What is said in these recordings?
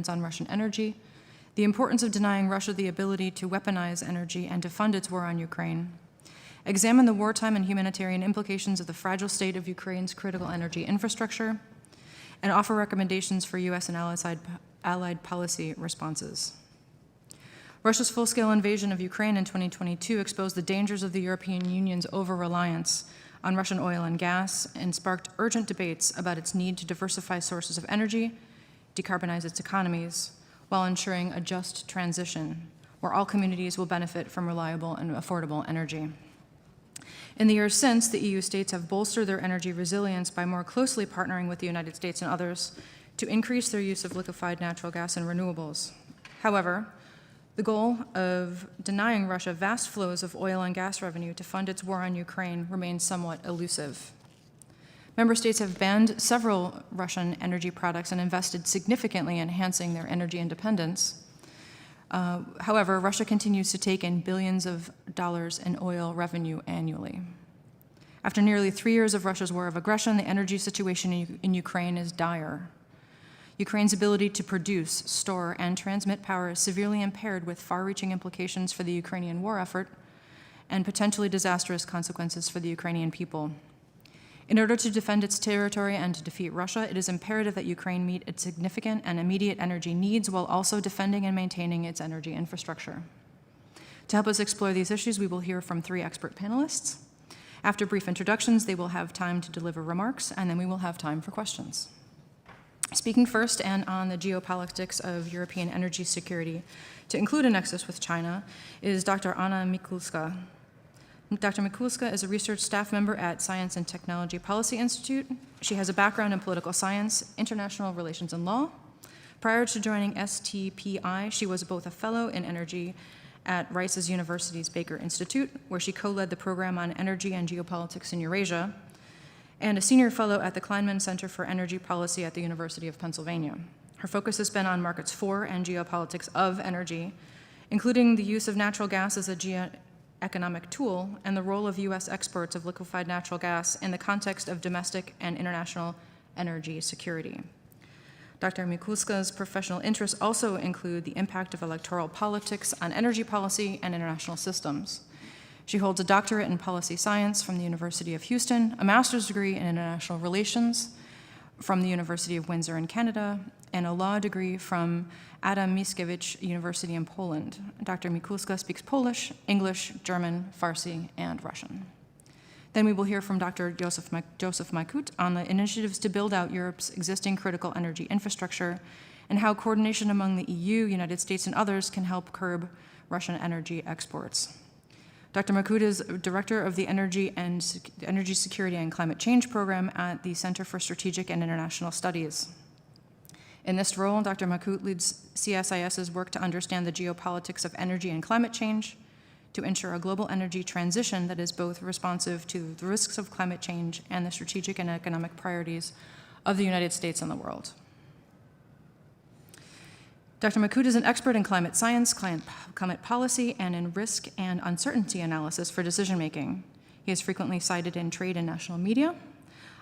dependence on Russian energy, the importance of denying Russia the ability to weaponize energy and to fund its war on Ukraine, examine the wartime and humanitarian implications of the fragile state of Ukraine's critical energy infrastructure, and offer recommendations for U.S. and allied policy responses. Russia's full-scale invasion of Ukraine in 2022 exposed the dangers of the European Union's over-reliance on Russian oil and gas and sparked urgent debates about its need to diversify sources of energy, decarbonize its economies, while ensuring a just transition where all communities will benefit from reliable and affordable energy. In the years since, the EU states have bolstered their energy resilience by more closely partnering with the United States and others to increase their use of liquefied natural gas and renewables. However, the goal of denying Russia vast flows of oil and gas revenue to fund its war on Ukraine remains somewhat elusive. Member states have banned several Russian energy products and invested significantly in enhancing their energy independence. However, Russia continues to take in billions of dollars in oil revenue annually. After nearly 3 years of Russia's war of aggression, the energy situation in Ukraine is dire. Ukraine's ability to produce, store, and transmit power is severely impaired, with far-reaching implications for the Ukrainian war effort and potentially disastrous consequences for the Ukrainian people. In order to defend its territory and to defeat Russia, it is imperative that Ukraine meet its significant and immediate energy needs while also defending and maintaining its energy infrastructure. To help us explore these issues, we will hear from 3 expert panelists. After brief introductions, they will have time to deliver remarks, and then we will have time for questions. Speaking first and on the geopolitics of European energy security, to include a nexus with China, is Dr. Anna Mikulska. Dr. Mikulska is a research staff member at Science and Technology Policy Institute. She has a background in political science, international relations, and law. Prior to joining STPI, she was both a fellow in energy at Rice's University's Baker Institute, where she co-led the program on energy and geopolitics in Eurasia, and a senior fellow at the Kleinman Center for Energy Policy at the University of Pennsylvania. Her focus has been on markets for and geopolitics of energy, including the use of natural gas as a geoeconomic tool and the role of U.S. exports of liquefied natural gas in the context of domestic and international energy security. Dr. Mikulska's professional interests also include the impact of electoral politics on energy policy and international systems. She holds a doctorate in policy science from the University of Houston, a master's degree in international relations from the University of Windsor in Canada, and a law degree from Adam Mickiewicz University in Poland. Dr. Mikulska speaks Polish, English, German, Farsi, and Russian. Then we will hear from Dr. Joseph Makut on the initiatives to build out Europe's existing critical energy infrastructure and how coordination among the EU, United States, and others can help curb Russian energy exports. Dr. Makut is director of the Energy Security and Climate Change Program at the Center for Strategic and International Studies. In this role, Dr. Makut leads CSIS's work to understand the geopolitics of energy and climate change, to ensure a global energy transition that is both responsive to the risks of climate change and the strategic and economic priorities of the United States and the world. Dr. Makut is an expert in climate science, climate policy, and in risk and uncertainty analysis for decision-making. He is frequently cited in trade and national media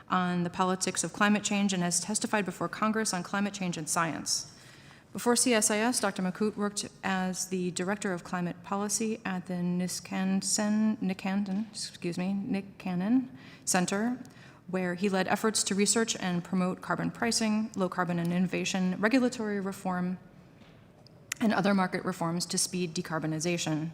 on the politics of climate change and has testified before Congress on climate change and science. Before CSIS, Dr. Makut worked as the Director of Climate Policy at the Niskanen Center, where he led efforts to research and promote carbon pricing, low carbon and innovation, regulatory reform, and other market reforms to speed decarbonization.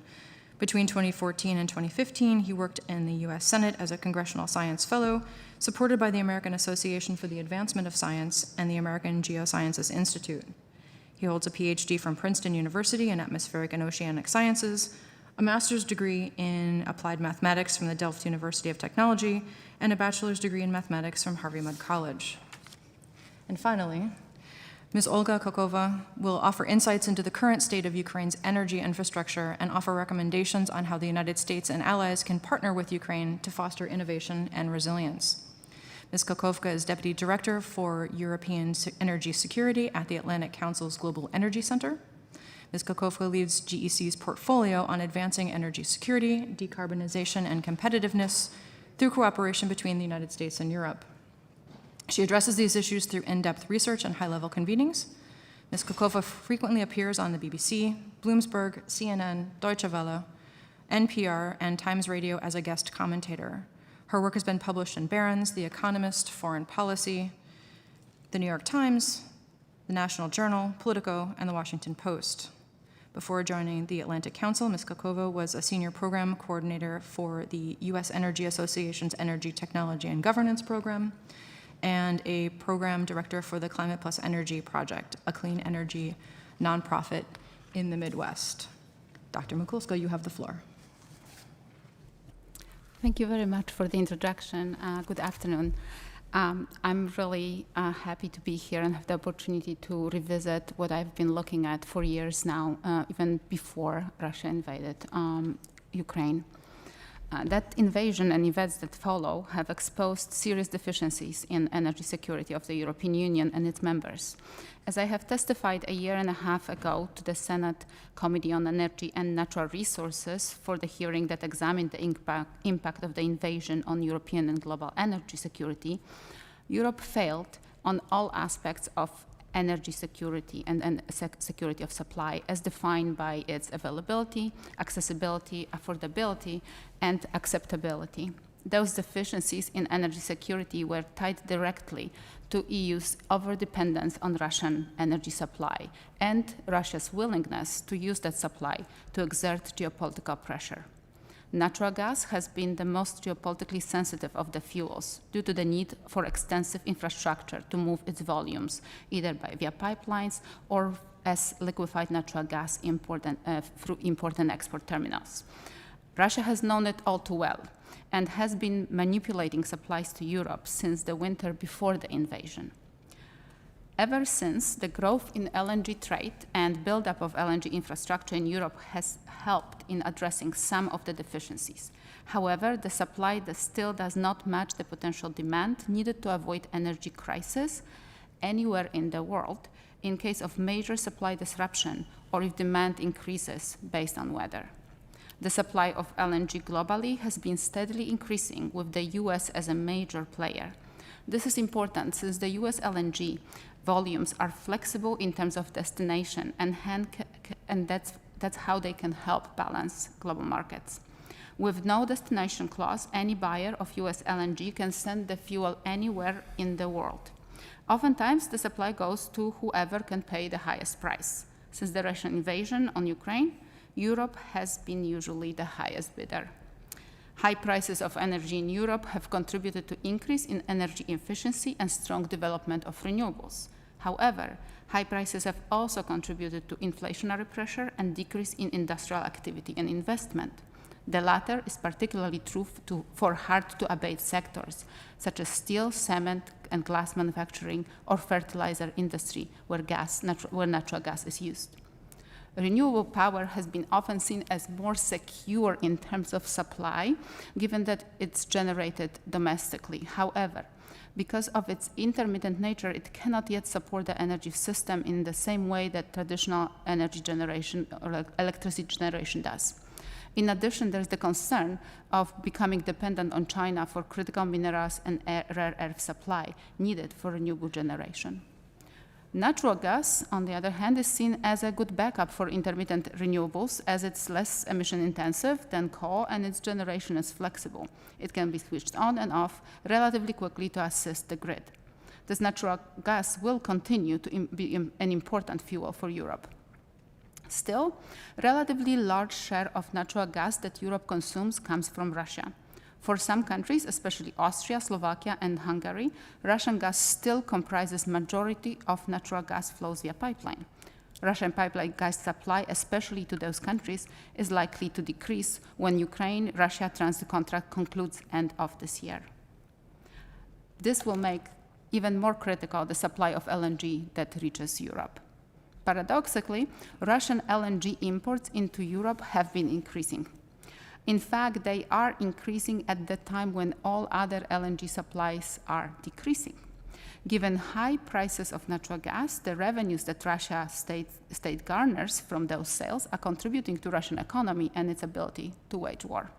Between 2014 and 2015, he worked in the U.S. Senate as a Congressional Science Fellow, supported by the American Association for the Advancement of Science and the American Geosciences Institute. He holds a PhD from Princeton University in Atmospheric and Oceanic Sciences, a master's degree in Applied Mathematics from the Delft University of Technology, and a bachelor's degree in mathematics from Harvey-Mudd College. And finally, Ms. Olga Kokova will offer insights into the current state of Ukraine's energy infrastructure and offer recommendations on how the United States and allies can partner with Ukraine to foster innovation and resilience. Ms. Kokovka is Deputy Director for European Energy Security at the Atlantic Council's Global Energy Center. Ms. Kokovka leads GEC's portfolio on advancing energy security, decarbonization, and competitiveness through cooperation between the United States and Europe. She addresses these issues through in-depth research and high-level convenings. Ms. Kokova frequently appears on the BBC, Bloomsburg, CNN, Deutsche Welle, NPR, and Times Radio as a guest commentator. Her work has been published in Barron's, The Economist, Foreign Policy, The New York Times, The National Journal, Politico, and The Washington Post. Before joining the Atlantic Council, Ms. Kokova was a senior program coordinator for the U.S. Energy Association's Energy Technology and Governance Program, and a program director for the Climate Plus Energy Project, a clean energy nonprofit in the Midwest. Dr. Mikulska, you have the floor. Thank you very much for the introduction. Good afternoon. I'm really happy to be here and have the opportunity to revisit what I've been looking at for years now, even before Russia invaded Ukraine. That invasion and events that follow have exposed serious deficiencies in energy security of the European Union and its members. As I have testified a year and a half ago to the Senate Committee on Energy and Natural Resources for the hearing that examined the impact of the invasion on European and global energy security, Europe failed on all aspects of energy security and security of supply as defined by its availability, accessibility, affordability, and acceptability. Those deficiencies in energy security were tied directly to EU's overdependence on Russian energy supply and Russia's willingness to use that supply to exert geopolitical pressure. Natural gas has been the most geopolitically sensitive of the fuels due to the need for extensive infrastructure to move its volumes, either via pipelines or as liquefied natural gas through import and export terminals. Russia has known it all too well and has been manipulating supplies to Europe since the winter before the invasion. Ever since, the growth in LNG trade and buildup of LNG infrastructure in Europe has helped in addressing some of the deficiencies. However, the supply still does not match the potential demand needed to avoid energy crisis anywhere in the world in case of major supply disruption or if demand increases based on weather. The supply of LNG globally has been steadily increasing with the US as a major player. This is important since the US LNG volumes are flexible in terms of destination and that's how they can help balance global markets. With no destination clause, any buyer of US LNG can send the fuel anywhere in the world. Oftentimes, the supply goes to whoever can pay the highest price. Since the Russian invasion on Ukraine, Europe has been usually the highest bidder. High prices of energy in Europe have contributed to increase in energy efficiency and strong development of renewables. However, high prices have also contributed to inflationary pressure and decrease in industrial activity and investment. The latter is particularly true for hard-to-abate sectors, such as steel, cement, and glass manufacturing, or fertilizer industry, where natural gas is used. Renewable power has been often seen as more secure in terms of supply, given that it's generated domestically. However, because of its intermittent nature, it cannot yet support the energy system in the same way that traditional energy generation or electricity generation does. In addition, there's the concern of becoming dependent on China for critical minerals and rare earth supply needed for renewable generation. Natural gas, on the other hand, is seen as a good backup for intermittent renewables as it's less emission intensive than coal and its generation is flexible. It can be switched on and off relatively quickly to assist the grid. This natural gas will continue to be an important fuel for Europe. Still, relatively large share of natural gas that Europe consumes comes from Russia. For some countries, especially Austria, Slovakia, and Hungary, Russian gas still comprises majority of natural gas flows via pipeline. Russian pipeline gas supply, especially to those countries, is likely to decrease when Ukraine-Russia transit contract concludes end of this year. This will make even more critical the supply of LNG that reaches Europe. Paradoxically, Russian LNG imports into Europe have been increasing. In fact, they are increasing at the time when all other LNG supplies are decreasing. Given high prices of natural gas, the revenues that Russia state garners from those sales are contributing to Russian economy and its ability to wage war.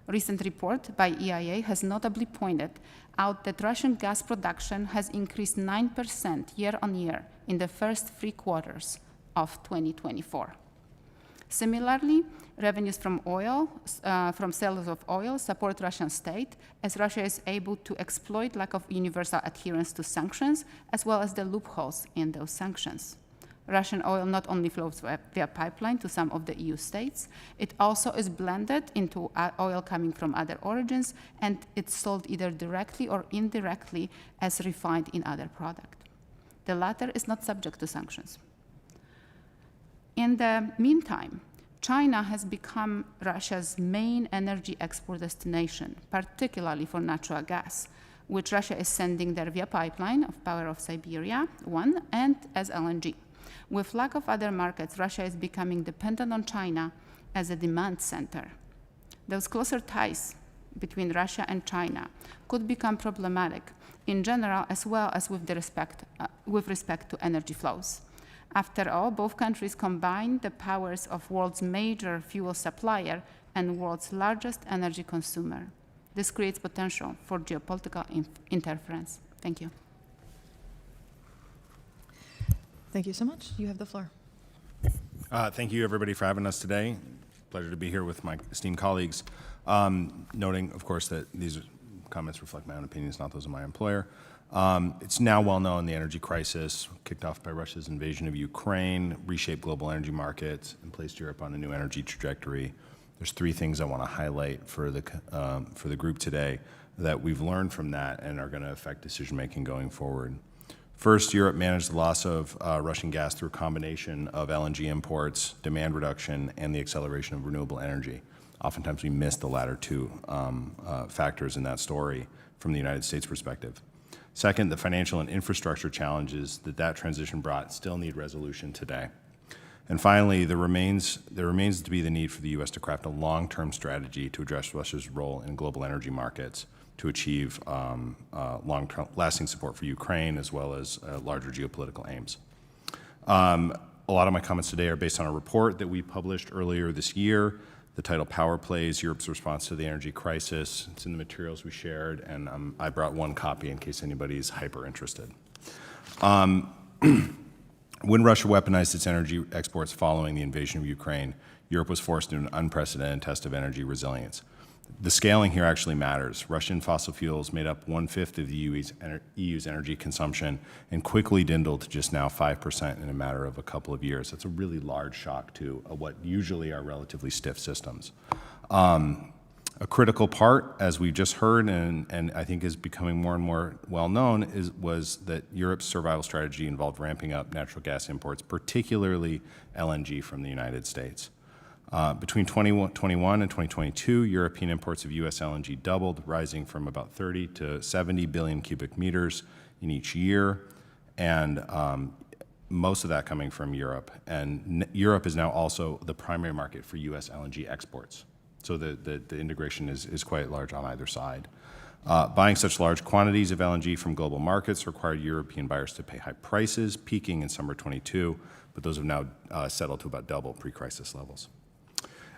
A recent report by EIA has notably pointed out that Russian gas production has increased 9% year on year in the first 3 quarters of 2024. Similarly, revenues from sales of oil support Russian state, as Russia is able to exploit lack of universal adherence to sanctions, as well as the loopholes in those sanctions. Russian oil not only flows via pipeline to some of the EU states, it also is blended into oil coming from other origins, and it's sold either directly or indirectly as refined in other products. The latter is not subject to sanctions. In the meantime, China has become Russia's main energy export destination, particularly for natural gas, which Russia is sending there via pipeline of Power of Siberia 1 and as LNG. With lack of other markets, Russia is becoming dependent on China as a demand center. Those closer ties between Russia and China could become problematic in general, as well as with respect to energy flows. After all, both countries combine the powers of world's major fuel supplier and world's largest energy consumer. This creates potential for geopolitical interference. Thank you. Thank you so much. You have the floor. Thank you, everybody, for having us today. Pleasure to be here with my esteemed colleagues. Noting, of course, that these comments reflect my own opinions, not those of my employer. It's now well known the energy crisis, kicked off by Russia's invasion of Ukraine, reshaped global energy markets, and placed Europe on a new energy trajectory. There's 3 things I want to highlight for the group today that we've learned from that and are going to affect decision-making going forward. First, Europe managed the loss of Russian gas through a combination of LNG imports, demand reduction, and the acceleration of renewable energy. Oftentimes, we miss the latter 2 factors in that story from the United States perspective. Second, the financial and infrastructure challenges that transition brought still need resolution today. And finally, there remains to be the need for the U.S. to craft a long-term strategy to address Russia's role in global energy markets to achieve long-term, lasting support for Ukraine, as well as larger geopolitical aims. A lot of my comments today are based on a report that we published earlier this year. The title, Power Plays, Europe's Response to the Energy Crisis. It's in the materials we shared, and I brought 1 copy in case anybody's hyper interested. When Russia weaponized its energy exports following the invasion of Ukraine, Europe was forced into an unprecedented test of energy resilience. The scaling here actually matters. Russian fossil fuels made up 1/5 of the EU's energy consumption and quickly dwindled to just now 5% in a matter of a couple of years. That's a really large shock to what usually are relatively stiff systems. A critical part, as we just heard, and I think is becoming more and more well-known, was that Europe's survival strategy involved ramping up natural gas imports, particularly LNG from the United States. Between 2021 and 2022, European imports of U.S. LNG doubled, rising from about 30 to 70 billion cubic meters in each year, and most of that coming from Europe. And Europe is now also the primary market for U.S. LNG exports. So the integration is quite large on either side. Buying such large quantities of LNG from global markets required European buyers to pay high prices, peaking in summer 22, but those have now settled to about double pre-crisis levels.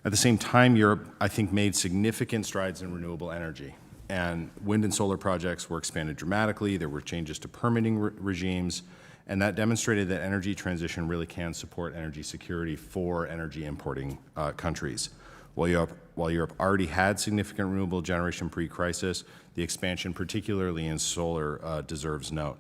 At the same time, Europe, I think, made significant strides in renewable energy. And wind and solar projects were expanded dramatically. There were changes to permitting regimes. And that demonstrated that energy transition really can support energy security for energy importing countries. While Europe already had significant renewable generation pre-crisis, the expansion, particularly in solar, deserves note.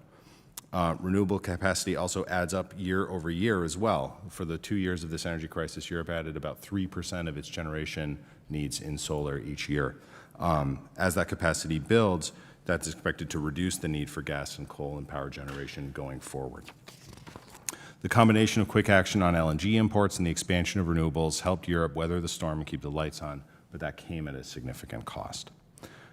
Renewable capacity also adds up year over year as well. For the 2 years of this energy crisis, Europe added about 3% of its generation needs in solar each year. As that capacity builds, that's expected to reduce the need for gas and coal and power generation going forward. The combination of quick action on LNG imports and the expansion of renewables helped Europe weather the storm and keep the lights on, but that came at a significant cost.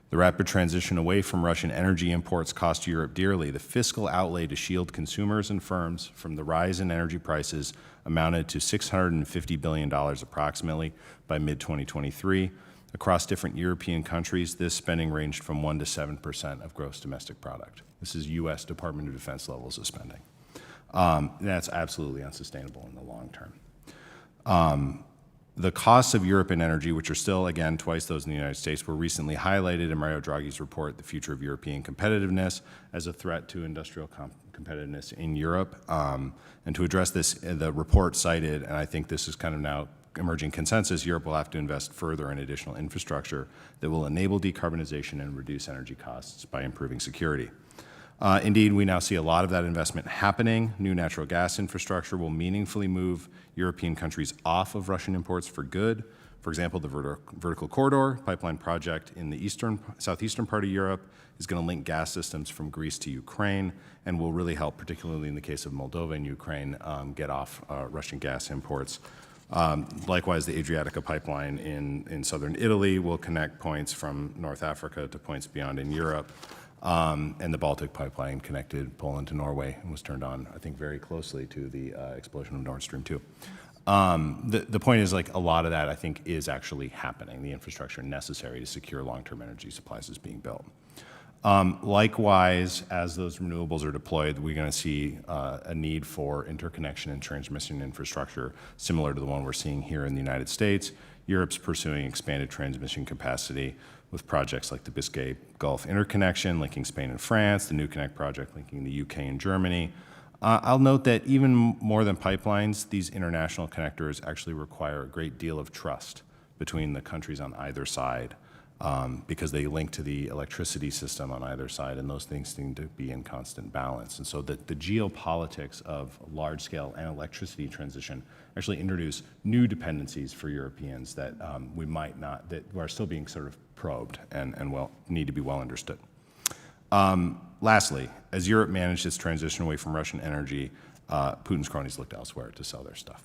The rapid transition away from Russian energy imports cost Europe dearly. The fiscal outlay to shield consumers and firms from the rise in energy prices amounted to $650 billion approximately by mid-2023. Across different European countries, this spending ranged from 1% to 7% of gross domestic product. This is U.S. Department of Defense levels of spending. That's absolutely unsustainable in the long term. The costs of European energy, which are still, again, twice those in the United States, were recently highlighted in Mario Draghi's report, The Future of European Competitiveness, as a threat to industrial competitiveness in Europe. And to address this, the report cited, and I think this is kind of now emerging consensus, Europe will have to invest further in additional infrastructure that will enable decarbonization and reduce energy costs by improving security. Indeed, we now see a lot of that investment happening. New natural gas infrastructure will meaningfully move European countries off of Russian imports for good. For example, the Vertical Corridor pipeline project in the southeastern part of Europe is going to link gas systems from Greece to Ukraine and will really help, particularly in the case of Moldova and Ukraine, get off Russian gas imports. Likewise, the Adriatica pipeline in southern Italy will connect points from North Africa to points beyond in Europe. And the Baltic pipeline connected Poland to Norway and was turned on, I think, very closely to the explosion of Nord Stream 2. The point is, like, a lot of that, I think, is actually happening. The infrastructure necessary to secure long-term energy supplies is being built. Likewise, as those renewables are deployed, we're going to see a need for interconnection and transmission infrastructure similar to the one we're seeing here in the United States. Europe's pursuing expanded transmission capacity with projects like the Biscay Gulf interconnection linking Spain and France, the New Connect project linking the UK and Germany. I'll note that even more than pipelines, these international connectors actually require a great deal of trust between the countries on either side because they link to the electricity system on either side, and those things need to be in constant balance. And so the geopolitics of large-scale and electricity transition actually introduce new dependencies for Europeans that we might not, that are still being sort of probed and well, need to be well understood. Lastly, as Europe managed its transition away from Russian energy, Putin's cronies looked elsewhere to sell their stuff.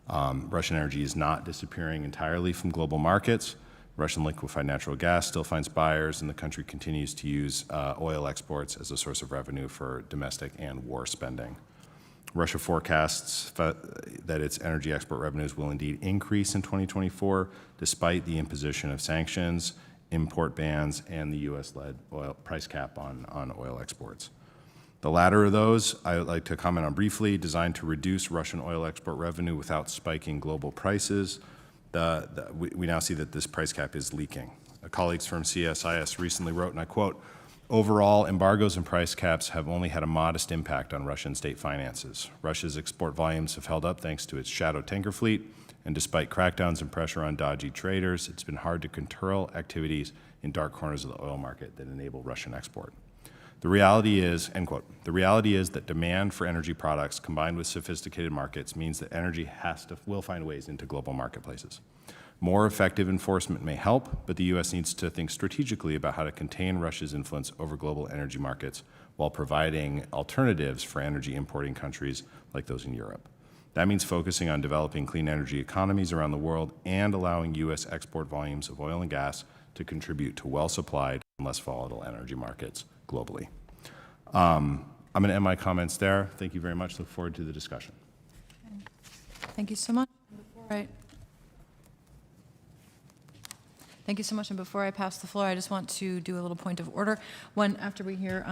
Russian energy is not disappearing entirely from global markets. Russian liquefied natural gas still finds buyers, and the country continues to use oil exports as a source of revenue for domestic and war spending. Russia forecasts that its energy export revenues will indeed increase in 2024, despite the imposition of sanctions, import bans, and the U.S.-led oil price cap on oil exports. The latter of those, I would like to comment on briefly, designed to reduce Russian oil export revenue without spiking global prices. We now see that this price cap is leaking. Colleagues from CSIS recently wrote, and I quote, "Overall, embargoes and price caps have only had a modest impact on Russian state finances. Russia's export volumes have held up thanks to its shadow tanker fleet, and despite crackdowns and pressure on dodgy traders, it's been hard to curtail activities in dark corners of the oil market that enable Russian export. The reality is," end quote, "the reality is that demand for energy products combined with sophisticated markets means that energy will find ways into global marketplaces. More effective enforcement may help, but the U.S. needs to think strategically about how to contain Russia's influence over global energy markets while providing alternatives for energy importing countries like those in Europe. That means focusing on developing clean energy economies around the world and allowing U.S. export volumes of oil and gas to contribute to well-supplied and less volatile energy markets globally." I'm going to end my comments there. Thank you very much. Look forward to the discussion. Thank you so much. Thank you so much. And before I pass the floor, I just want to do a little point of order. One, after we hear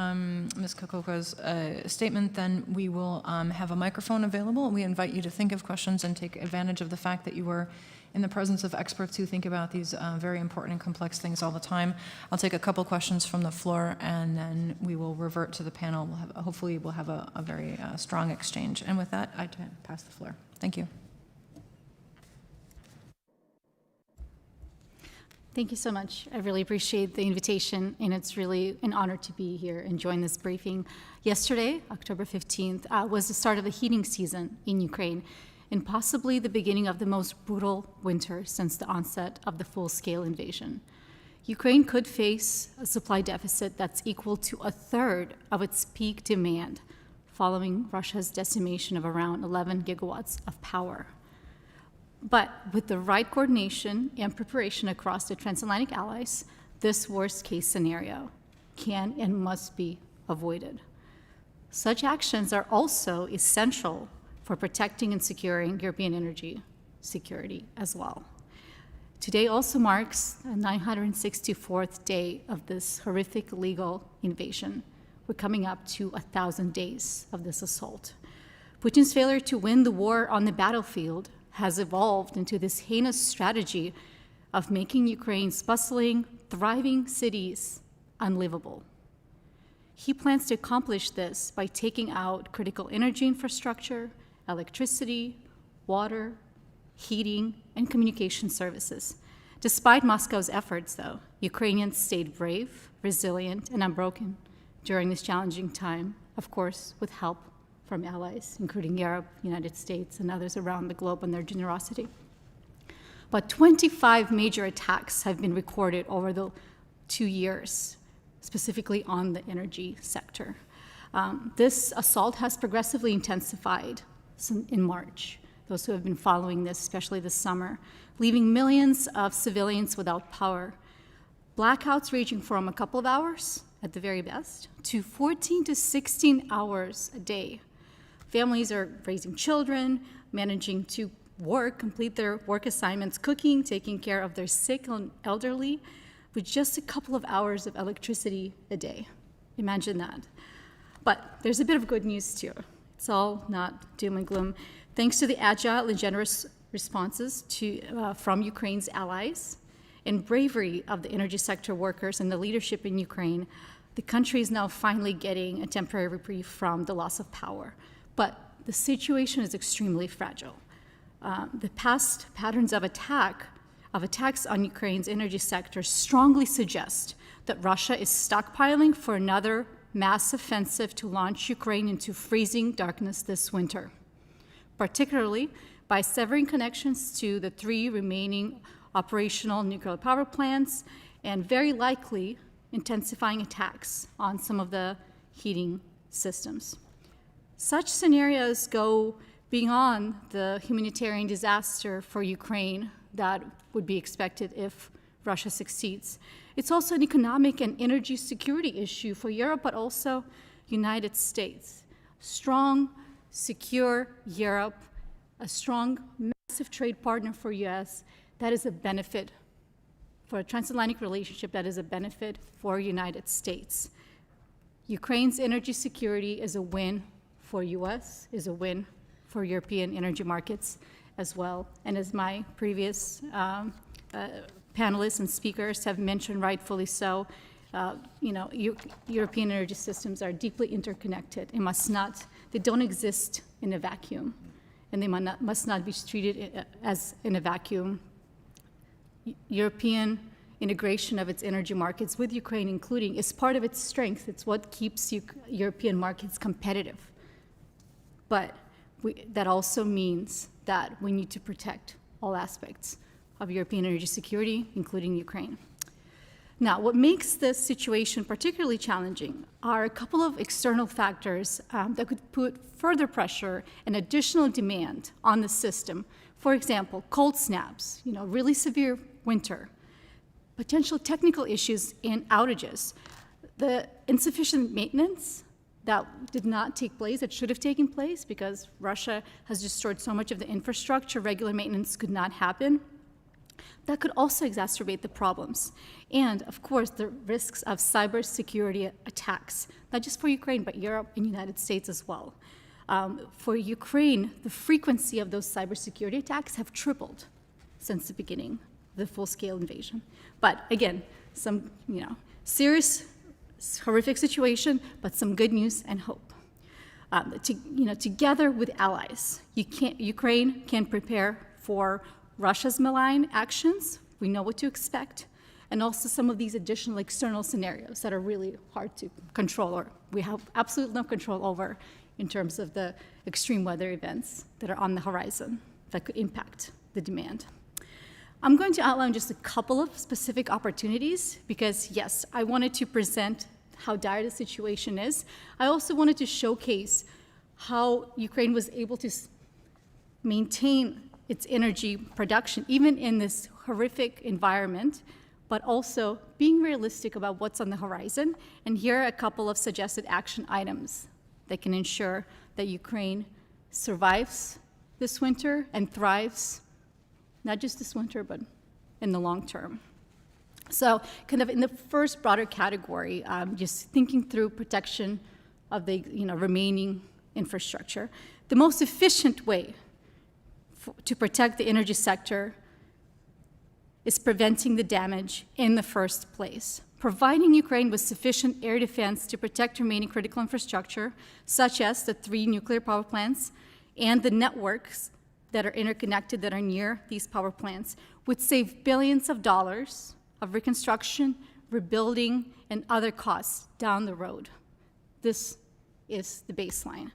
Ms. Kokoka's statement, then we will have a microphone available. We invite you to think of questions and take advantage of the fact that you were in the presence of experts who think about these very important and complex things all the time. I'll take a couple questions from the floor, and then we will revert to the panel. Hopefully we'll have a very strong exchange. And with that, I pass the floor. Thank you. Thank you so much. I really appreciate the invitation, and it's really an honor to be here and join this briefing. Yesterday, October 15th, was the start of the heating season in Ukraine, and possibly the beginning of the most brutal winter since the onset of the full-scale invasion. Ukraine could face a supply deficit that's equal to a third of its peak demand, following Russia's decimation of around 11 gigawatts of power. But with the right coordination and preparation across the transatlantic allies, this worst-case scenario can and must be avoided. Such actions are also essential for protecting and securing European energy security as well. Today also marks the 964th day of this horrific legal invasion. We're coming up to 1,000 days of this assault. Putin's failure to win the war on the battlefield has evolved into this heinous strategy of making Ukraine's bustling, thriving cities unlivable. He plans to accomplish this by taking out critical energy infrastructure, electricity, water, heating, and communication services. Despite Moscow's efforts, though, Ukrainians stayed brave, resilient, and unbroken during this challenging time, of course, with help from allies, including Europe, United States, and others around the globe and their generosity. But 25 major attacks have been recorded over the 2 years, specifically on the energy sector. This assault has progressively intensified in March. Those who have been following this, especially this summer, leaving millions of civilians without power. Blackouts ranging from a couple of hours, at the very best, to 14 to 16 hours a day. Families are raising children, managing to work, complete their work assignments, cooking, taking care of their sick and elderly, with just a couple of hours of electricity a day. Imagine that. But there's a bit of good news too. It's all not doom and gloom. Thanks to the agile and generous responses from Ukraine's allies and bravery of the energy sector workers and the leadership in Ukraine, the country is now finally getting a temporary reprieve from the loss of power. But the situation is extremely fragile. The past patterns of attacks on Ukraine's energy sector strongly suggest that Russia is stockpiling for another mass offensive to launch Ukraine into freezing darkness this winter, particularly by severing connections to the 3 remaining operational nuclear power plants and very likely intensifying attacks on some of the heating systems. Such scenarios go beyond the humanitarian disaster for Ukraine that would be expected if Russia succeeds. It's also an economic and energy security issue for Europe, but also United States. Strong, secure Europe, a strong, massive trade partner for US, that is a benefit for a transatlantic relationship, that is a benefit for United States. Ukraine's energy security is a win for US, is a win for European energy markets as well. And as my previous panelists and speakers have mentioned, rightfully so, European energy systems are deeply interconnected. They don't exist in a vacuum, and they must not be treated as in a vacuum. European integration of its energy markets with Ukraine including is part of its strength. It's what keeps European markets competitive. But that also means that we need to protect all aspects of European energy security, including Ukraine. Now, what makes this situation particularly challenging are a couple of external factors that could put further pressure and additional demand on the system. For example, cold snaps, really severe winter, potential technical issues and outages, the insufficient maintenance that did not take place, that should have taken place because Russia has destroyed so much of the infrastructure, regular maintenance could not happen. That could also exacerbate the problems. And of course, the risks of cybersecurity attacks, not just for Ukraine, but Europe and United States as well. For Ukraine, the frequency of those cybersecurity attacks have tripled since the beginning of the full-scale invasion. But again, some serious, horrific situation, but some good news and hope. Together with allies, Ukraine can prepare for Russia's malign actions. We know what to expect, and also some of these additional external scenarios that are really hard to control, or we have absolutely no control over in terms of the extreme weather events that are on the horizon that could impact the demand. I'm going to outline just a couple of specific opportunities because, yes, I wanted to present how dire the situation is. I also wanted to showcase how Ukraine was able to maintain its energy production, even in this horrific environment, but also being realistic about what's on the horizon. And here are a couple of suggested action items that can ensure that Ukraine survives this winter and thrives, not just this winter, but in the long term. So kind of in the first broader category, just thinking through protection of the remaining infrastructure, the most efficient way to protect the energy sector is preventing the damage in the first place. Providing Ukraine with sufficient air defense to protect remaining critical infrastructure, such as the 3 nuclear power plants and the networks that are interconnected that are near these power plants, would save billions of dollars of reconstruction, rebuilding, and other costs down the road. This is the baseline.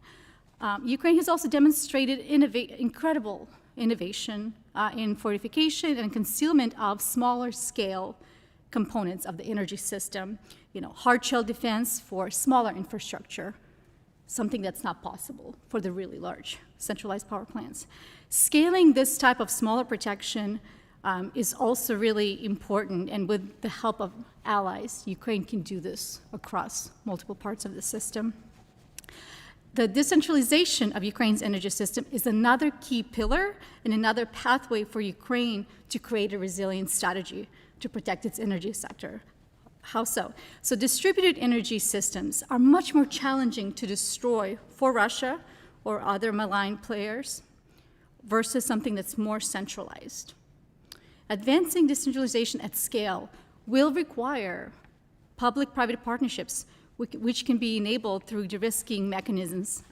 Ukraine has also demonstrated incredible innovation in fortification and concealment of smaller scale components of the energy system, hard shell defense for smaller infrastructure, something that's not possible for the really large centralized power plants. Scaling this type of smaller protection is also really important, and with the help of allies, Ukraine can do this across multiple parts of the system. The decentralization of Ukraine's energy system is another key pillar and another pathway for Ukraine to create a resilient strategy to protect its energy sector. How so? So distributed energy systems are much more challenging to destroy for Russia or other malign players versus something that's more centralized. Advancing decentralization at scale will require public-private partnerships, which can be enabled through de-risking mechanisms.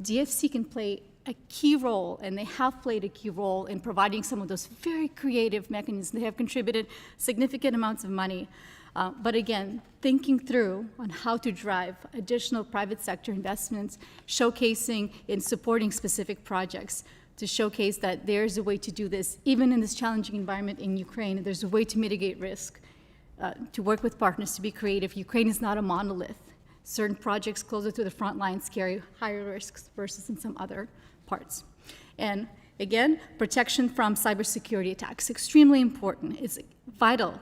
DFC can play a key role, and they have played a key role in providing some of those very creative mechanisms. They have contributed significant amounts of money. But again, thinking through on how to drive additional private sector investments, showcasing and supporting specific projects to showcase that there's a way to do this, even in this challenging environment in Ukraine. There's a way to mitigate risk, to work with partners, to be creative. Ukraine is not a monolith. Certain projects closer to the front lines carry higher risks versus in some other parts. And again, protection from cybersecurity attacks, extremely important. It's vital,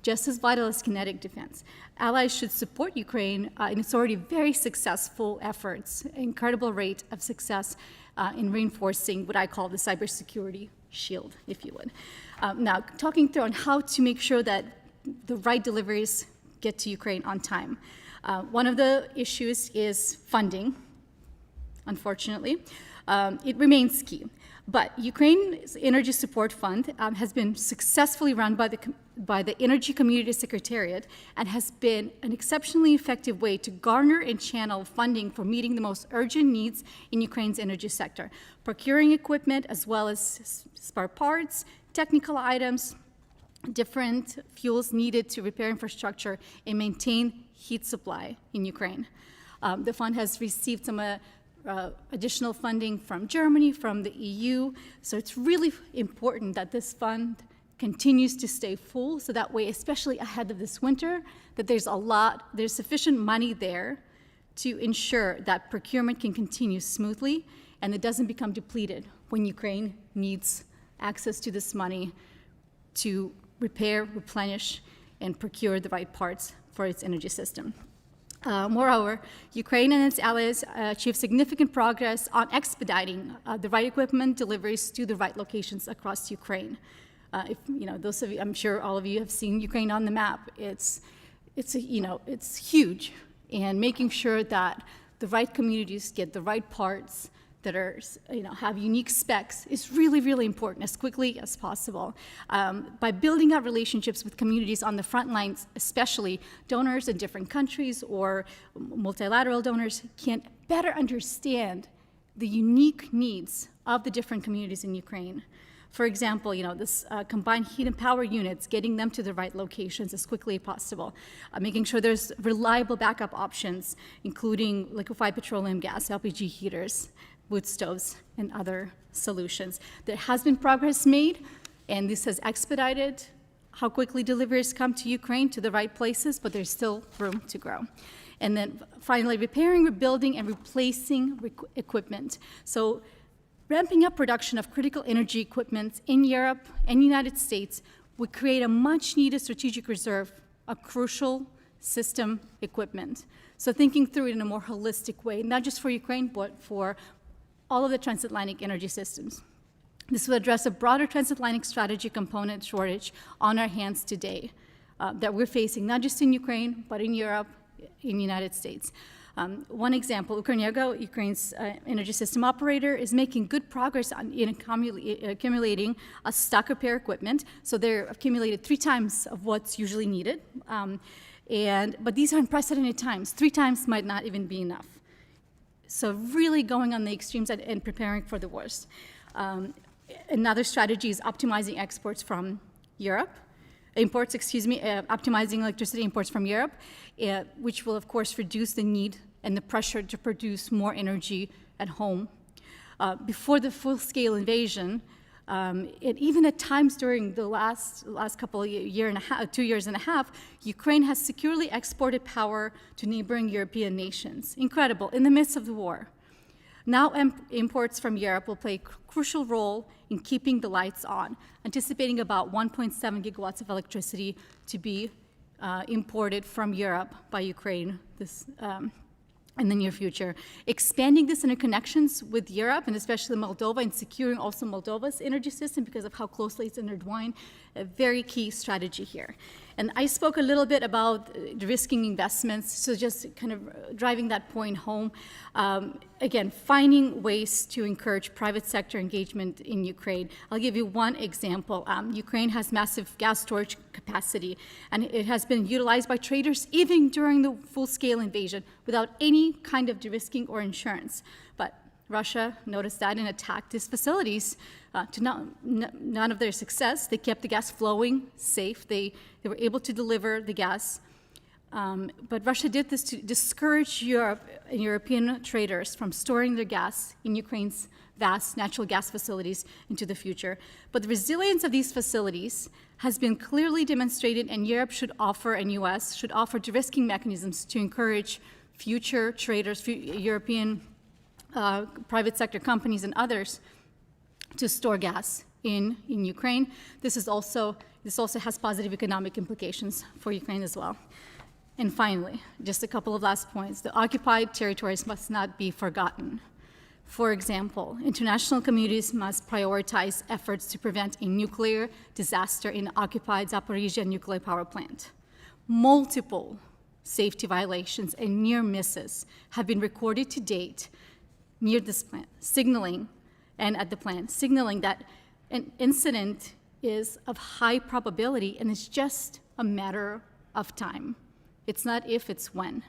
just as vital as kinetic defense. Allies should support Ukraine in its already very successful efforts, incredible rate of success in reinforcing what I call the cybersecurity shield, if you would. Now, talking through on how to make sure that the right deliveries get to Ukraine on time. One of the issues is funding, unfortunately. It remains key. But Ukraine's Energy Support Fund has been successfully run by the Energy Community Secretariat and has been an exceptionally effective way to garner and channel funding for meeting the most urgent needs in Ukraine's energy sector, procuring equipment as well as spare parts, technical items, different fuels needed to repair infrastructure and maintain heat supply in Ukraine. The fund has received some additional funding from Germany, from the EU, so it's really important that this fund continues to stay full, so that way, especially ahead of this winter, that there's sufficient money there to ensure that procurement can continue smoothly and it doesn't become depleted when Ukraine needs access to this money to repair, replenish, and procure the right parts for its energy system. Moreover, Ukraine and its allies achieved significant progress on expediting the right equipment deliveries to the right locations across Ukraine. Those of you, I'm sure all of you have seen Ukraine on the map. It's huge, and making sure that the right communities get the right parts that are, have unique specs is really, really important as quickly as possible. By building out relationships with communities on the front lines, especially donors in different countries or multilateral donors can better understand the unique needs of the different communities in Ukraine. For example, this combined heat and power units, getting them to the right locations as quickly as possible, making sure there's reliable backup options, including liquefied petroleum gas, LPG heaters, wood stoves, and other solutions. There has been progress made, and this has expedited how quickly deliveries come to Ukraine to the right places, but there's still room to grow. And then finally, repairing, rebuilding, and replacing equipment. So ramping up production of critical energy equipment in Europe and United States would create a much-needed strategic reserve of crucial system equipment. So thinking through it in a more holistic way, not just for Ukraine, but for all of the transatlantic energy systems. This will address a broader transatlantic strategy component shortage on our hands today that we're facing, not just in Ukraine, but in Europe, in the United States. One example, Ukrenergo, Ukraine's energy system operator, is making good progress in accumulating a stock repair equipment. So they're accumulated 3 times of what's usually needed. But these are unprecedented times. 3 times might not even be enough. So really going on the extremes and preparing for the worst. Another strategy is optimizing exports from Europe. Optimizing electricity imports from Europe, which will, of course, reduce the need and the pressure to produce more energy at home. Before the full-scale invasion, even at times during the last couple of 2 years and a half, Ukraine has securely exported power to neighboring European nations. Incredible, in the midst of the war. Now imports from Europe will play a crucial role in keeping the lights on, anticipating about 1.7 gigawatts of electricity to be imported from Europe by Ukraine in the near future. Expanding this interconnections with Europe, and especially Moldova, and securing also Moldova's energy system because of how closely it's intertwined, a very key strategy here. And I spoke a little bit about risking investments, so just kind of driving that point home. Again, finding ways to encourage private sector engagement in Ukraine. I'll give you one example. Ukraine has massive gas storage capacity, and it has been utilized by traders even during the full-scale invasion without any kind of de-risking or insurance. But Russia noticed that and attacked these facilities. To none of their success, they kept the gas flowing, safe. They were able to deliver the gas. But Russia did this to discourage Europe and European traders from storing their gas in Ukraine's vast natural gas facilities into the future. But the resilience of these facilities has been clearly demonstrated, and Europe should offer, and US should offer de-risking mechanisms to encourage future traders, European private sector companies and others to store gas in Ukraine. This also has positive economic implications for Ukraine as well. And finally, just a couple of last points. The occupied territories must not be forgotten. For example, international communities must prioritize efforts to prevent a nuclear disaster in occupied Zaporizhzhia nuclear power plant. Multiple safety violations and near misses have been recorded to date near this plant, signaling that an incident is of high probability, and it's just a matter of time. It's not if, it's when.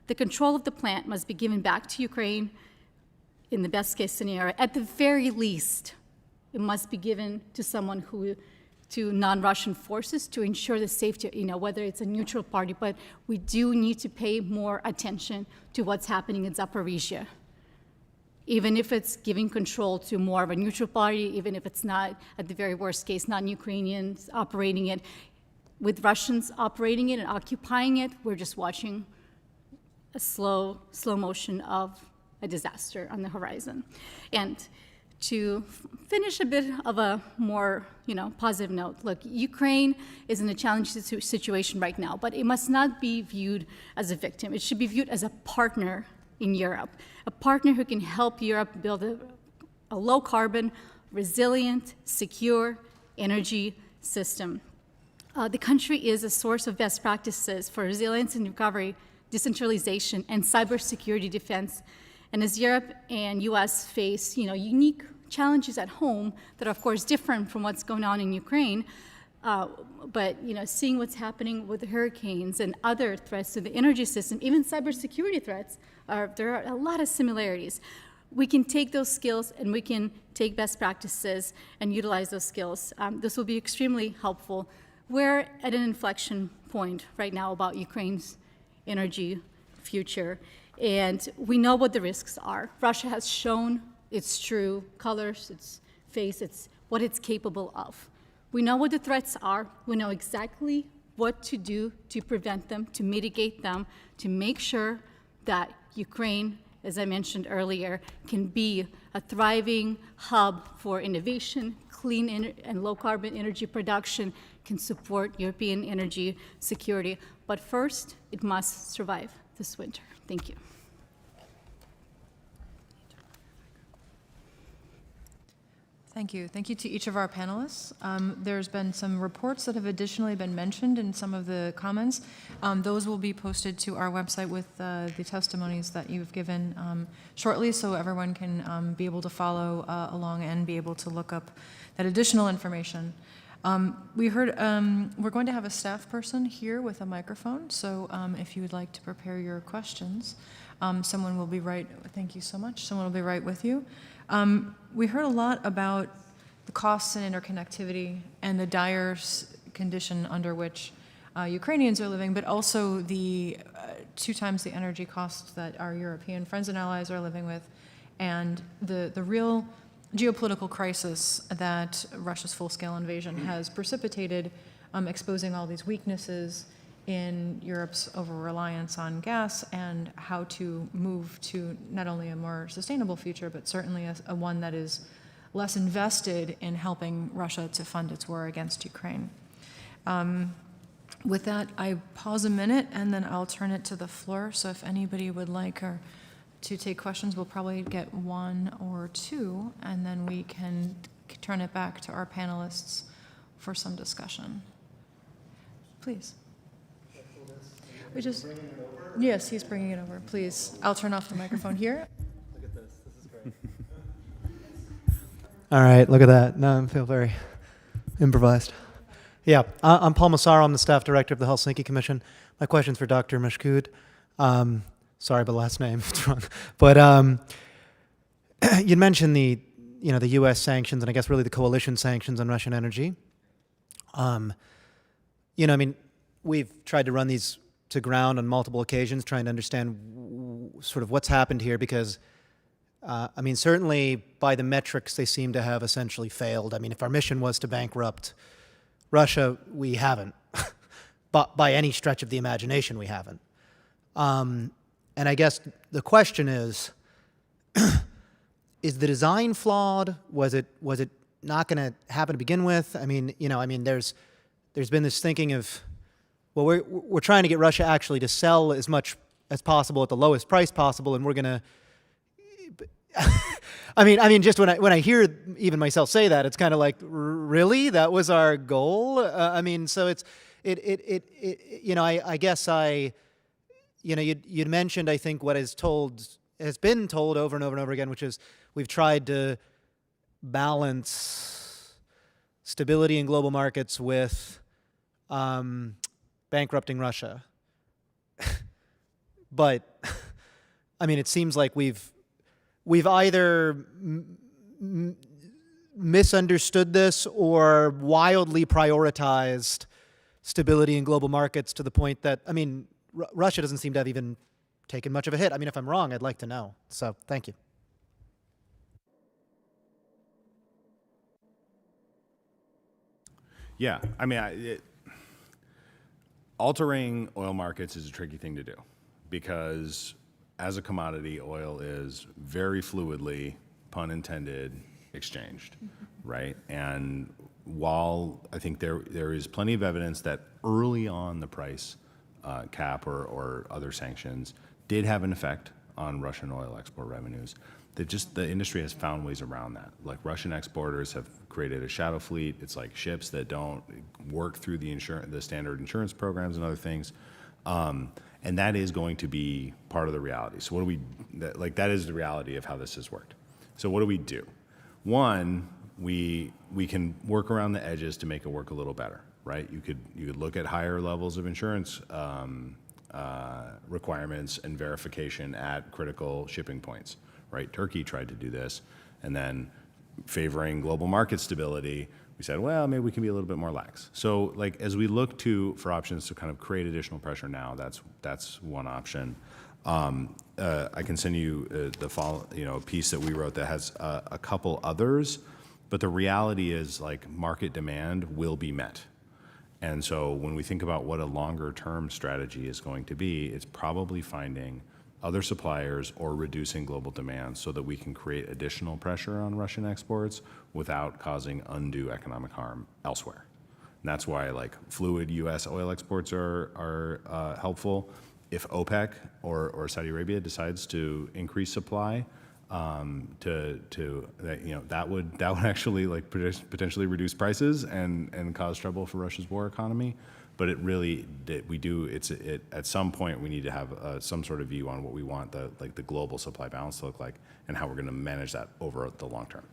The control of the plant must be given back to Ukraine in the best case scenario. At the very least, it must be given to someone to non-Russian forces to ensure the safety, whether it's a neutral party, but we do need to pay more attention to what's happening in Zaporizhzhia. Even if it's giving control to more of a neutral party, even if it's not, at the very worst case, non-Ukrainians operating it. With Russians operating it and occupying it, we're just watching a slow motion of a disaster on the horizon. And to finish a bit of a more, positive note, look, Ukraine is in a challenging situation right now, but it must not be viewed as a victim. It should be viewed as a partner in Europe, a partner who can help Europe build a low-carbon, resilient, secure energy system. The country is a source of best practices for resilience and recovery, decentralization, and cybersecurity defense. And as Europe and US face, unique challenges at home that are, of course, different from what's going on in Ukraine, but seeing what's happening with the hurricanes and other threats to the energy system, even cybersecurity threats, there are a lot of similarities. We can take those skills and we can take best practices and utilize those skills. This will be extremely helpful. We're at an inflection point right now about Ukraine's energy future, and we know what the risks are. Russia has shown its true colors, its face, what it's capable of. We know what the threats are. We know exactly what to do to prevent them, to mitigate them, to make sure that Ukraine, as I mentioned earlier, can be a thriving hub for innovation, clean and low-carbon energy production, can support European energy security. But first, it must survive this winter. Thank you. Thank you. Thank you to each of our panelists. There's been some reports that have additionally been mentioned in some of the comments. Those will be posted to our website with the testimonies that you've given shortly, so everyone can be able to follow along and be able to look up that additional information. We heard we're going to have a staff person here with a microphone, so if you would like to prepare your questions, someone will be right. Thank you so much. Someone will be right with you. We heard a lot about the costs and interconnectivity and the dire condition under which Ukrainians are living, but also the 2 times the energy costs that our European friends and allies are living with, and the real geopolitical crisis that Russia's full-scale invasion has precipitated, exposing all these weaknesses in Europe's over-reliance on gas and how to move to not only a more sustainable future, but certainly a one that is less invested in helping Russia to fund its war against Ukraine. With that, I pause a minute and then I'll turn it to the floor. So if anybody would like to take questions, we'll probably get 1 or 2, and then we can turn it back to our panelists for some discussion. Please. Yes, he's bringing it over. Please, I'll turn off the microphone here. Look at this. This is great. All right, look at that. No, I feel very improvised. Yeah, I'm Paul Massaro. I'm the staff director of the Helsinki Commission. My question's for Dr. Mashkoud. Sorry, but last name it's wrong. But you mentioned the U.S. sanctions and I guess really the coalition sanctions on Russian energy. We've tried to run these to ground on multiple occasions, trying to understand sort of what's happened here because, certainly by the metrics, they seem to have essentially failed. I mean, if our mission was to bankrupt Russia, we haven't. But by any stretch of the imagination, we haven't. And I guess the question is the design flawed? Was it not going to happen to begin with? There's been this thinking of, well, we're trying to get Russia actually to sell as much as possible at the lowest price possible, and we're going to. Just when I hear even myself say that, it's kind of like, really, that was our goal. So you'd mentioned, I think, what has been told over and over and over again, which is we've tried to balance stability in global markets with bankrupting Russia. But, it seems like we've either misunderstood this or wildly prioritized stability in global markets to the point that, Russia doesn't seem to have even taken much of a hit. If I'm wrong, I'd like to know. So, thank you. Yeah, altering oil markets is a tricky thing to do because as a commodity, oil is very fluidly, pun intended, exchanged, right? And while I think there is plenty of evidence that early on the price cap or other sanctions did have an effect on Russian oil export revenues, the industry has found ways around that. Like Russian exporters have created a shadow fleet. It's like ships that don't work through the standard insurance programs and other things. And that is going to be part of the reality. So that is the reality of how this has worked. So what do we do? One, we can work around the edges to make it work a little better, right? You could look at higher levels of insurance requirements and verification at critical shipping points, right? Turkey tried to do this, and then favoring global market stability, we said, well, maybe we can be a little bit more lax. So, as we look for options to kind of create additional pressure now, that's one option. I can send you a piece that we wrote that has a couple others, but the reality is market demand will be met. And so when we think about what a longer term strategy is going to be, it's probably finding other suppliers or reducing global demand so that we can create additional pressure on Russian exports without causing undue economic harm elsewhere. And that's why fluid U.S. oil exports are helpful. If OPEC or Saudi Arabia decides to increase supply, that would actually like potentially reduce prices and cause trouble for Russia's war economy. But it really, at some point we need to have some sort of view on what we want the global supply balance to look like and how we're going to manage that over the long term.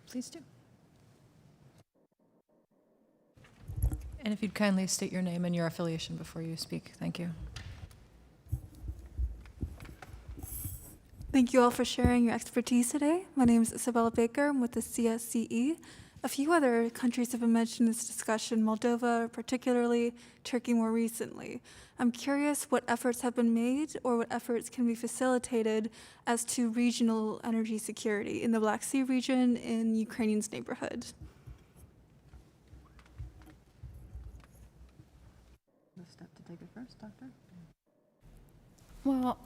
Please do. And if you'd kindly state your name and your affiliation before you speak. Thank you. Thank you all for sharing your expertise today. My name is Isabella Baker. I'm with the CSCE. A few other countries have been mentioned in this discussion, Moldova particularly, Turkey more recently. I'm curious what efforts have been made or what efforts can be facilitated as to regional energy security in the Black Sea region, in Ukrainian's neighborhood. Step to take it first, Doctor. Well,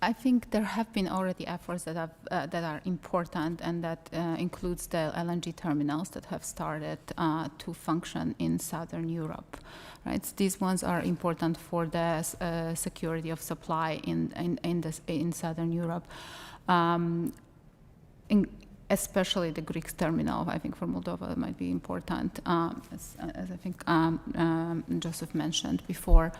I think there have been already efforts that are important, and that includes the LNG terminals that have started to function in Southern Europe. Right, so these ones are important for the security of supply in Southern Europe, especially the Greek terminal. I think for Moldova it might be important, as I think Joseph mentioned before.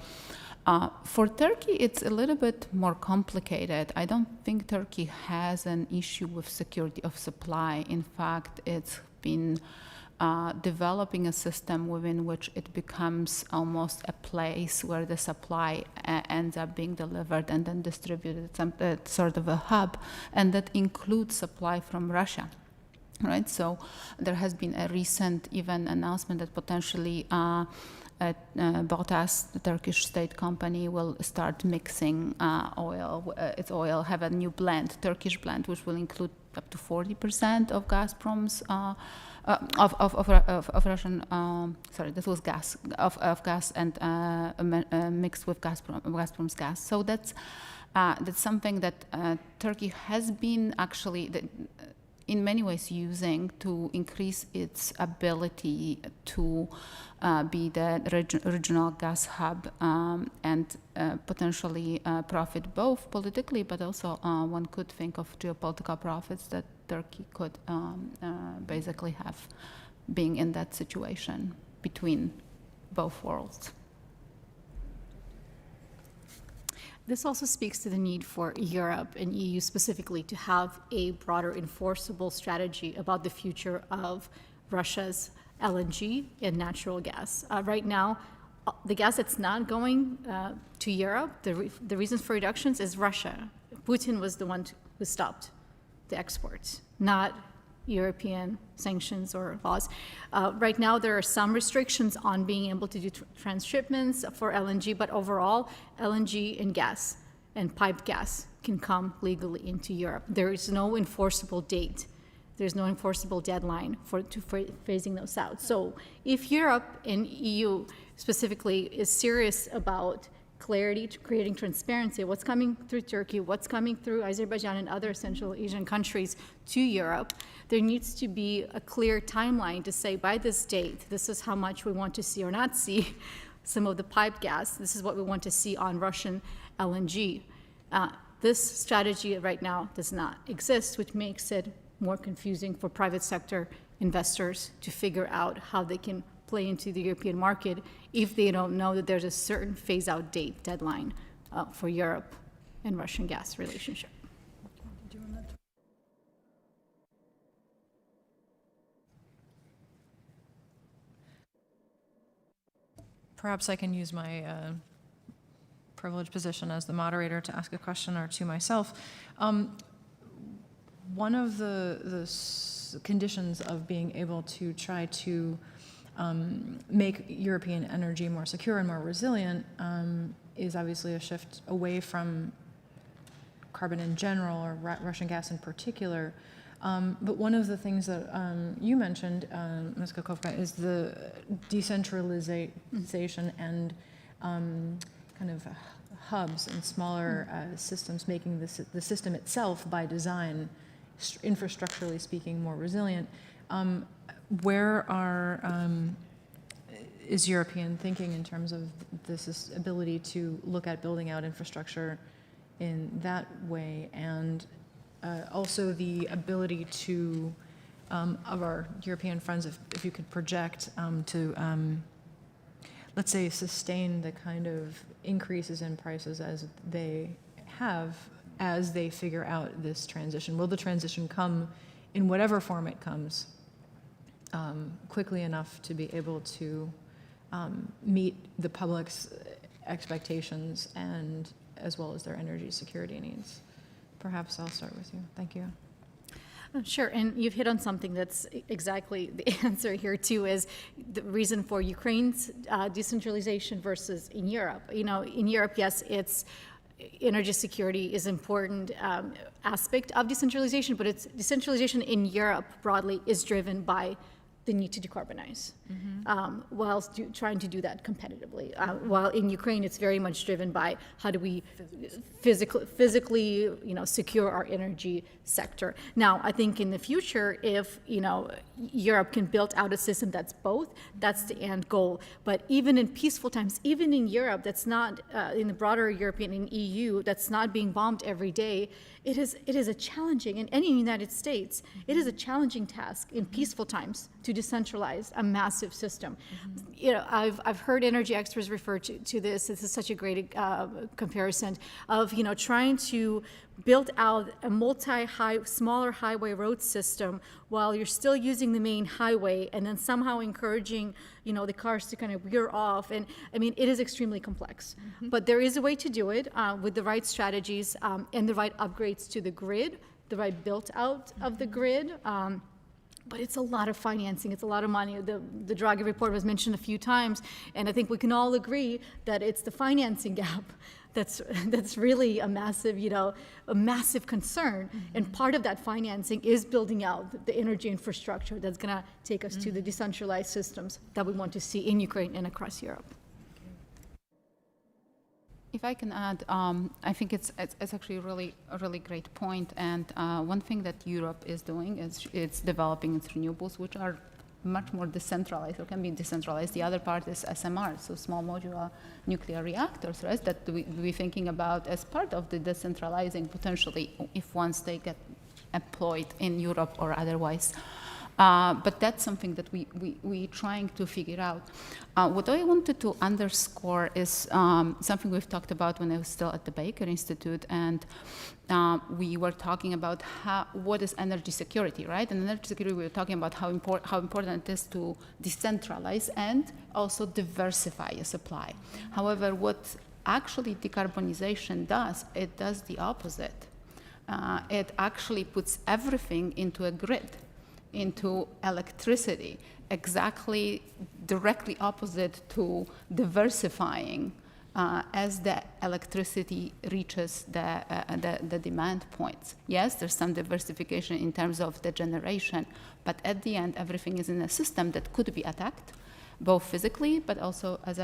For Turkey, it's a little bit more complicated. I don't think Turkey has an issue with security of supply. In fact, it's been developing a system within which it becomes almost a place where the supply ends up being delivered and then distributed, sort of a hub, and that includes supply from Russia. Right, so there has been a recent even announcement that potentially Boltas, the Turkish state company, will start mixing its oil, have a new blend, Turkish blend, which will include up to 40% of Gazprom's of Russian. Sorry, this was gas of gas and mixed with Gazprom's gas. So that's something that Turkey has been actually in many ways using to increase its ability to be the regional gas hub and potentially profit both politically, but also one could think of geopolitical profits that Turkey could basically have being in that situation between both worlds. This also speaks to the need for Europe and EU specifically to have a broader enforceable strategy about the future of Russia's LNG and natural gas. Right now, the gas that's not going to Europe, the reasons for reductions is Russia. Putin was the one who stopped the exports, not European sanctions or laws. Right now, there are some restrictions on being able to do transshipments for LNG, but overall, LNG and gas and piped gas can come legally into Europe. There is no enforceable date. There's no enforceable deadline for phasing those out. So if Europe and EU specifically is serious about clarity, to creating transparency, what's coming through Turkey, what's coming through Azerbaijan and other Central Asian countries to Europe, there needs to be a clear timeline to say by this date, this is how much we want to see or not see some of the piped gas, this is what we want to see on Russian LNG. This strategy right now does not exist, which makes it more confusing for private sector investors to figure out how they can play into the European market if they don't know that there's a certain phase-out date deadline for Europe and Russian gas relationship. Perhaps I can use my privileged position as the moderator to ask a question or two myself. One of the conditions of being able to try to make European energy more secure and more resilient is obviously a shift away from carbon in general or Russian gas in particular. But one of the things that you mentioned, Ms. Kakovka, is the decentralization and kind of hubs and smaller systems, making the system itself by design, infrastructurally speaking, more resilient. Where is European thinking in terms of this ability to look at building out infrastructure in that way, and also the ability to, of our European friends, if you could project to, let's say, sustain the kind of increases in prices as they have as they figure out this transition. Will the transition come in whatever form it comes quickly enough to be able to meet the public's expectations and as well as their energy security needs? Perhaps I'll start with you. Thank you. Sure, and you've hit on something that's exactly the answer here too, is the reason for Ukraine's decentralization versus in Europe. You know, in Europe, yes, it's energy security is important aspect of decentralization, but it's decentralization in Europe broadly is driven by the need to decarbonize, whilst trying to do that competitively. While in Ukraine, it's very much driven by how do we physically, secure our energy sector. Now, I think in the future, if Europe can build out a system that's both, that's the end goal. But even in peaceful times, even in Europe, that's not in the broader European and EU, that's not being bombed every day. It is a challenging, and in the United States, it is a challenging task in peaceful times to decentralize a massive system. I've heard energy experts refer to this. This is such a great comparison of trying to build out a smaller highway road system while you're still using the main highway, and then somehow encouraging the cars to kind of veer off. And I mean, it is extremely complex, but there is a way to do it with the right strategies and the right upgrades to the grid, the right built out of the grid. But it's a lot of financing, it's a lot of money. The Draghi report was mentioned a few times, and I think we can all agree that it's the financing gap that's really a massive concern. And part of that financing is building out the energy infrastructure that's gonna take us to the decentralized systems that we want to see in Ukraine and across Europe. If I can add, I think it's actually a really great point. And one thing that Europe is doing is it's developing its renewables, which are much more decentralized or can be decentralized. The other part is SMR, so small modular nuclear reactors, right? That we're thinking about as part of the decentralizing potentially if once they get employed in Europe or otherwise. But that's something that we're trying to figure out. What I wanted to underscore is something we've talked about when I was still at the Baker Institute, and we were talking about what is energy security, right? And energy security, we were talking about how important it is to decentralize and also diversify a supply. However, what actually decarbonization does, it does the opposite. It actually puts everything into a grid, into electricity, exactly directly opposite to diversifying as the electricity reaches the demand points. Yes, there's some diversification in terms of the generation, but at the end, everything is in a system that could be attacked, both physically, but also as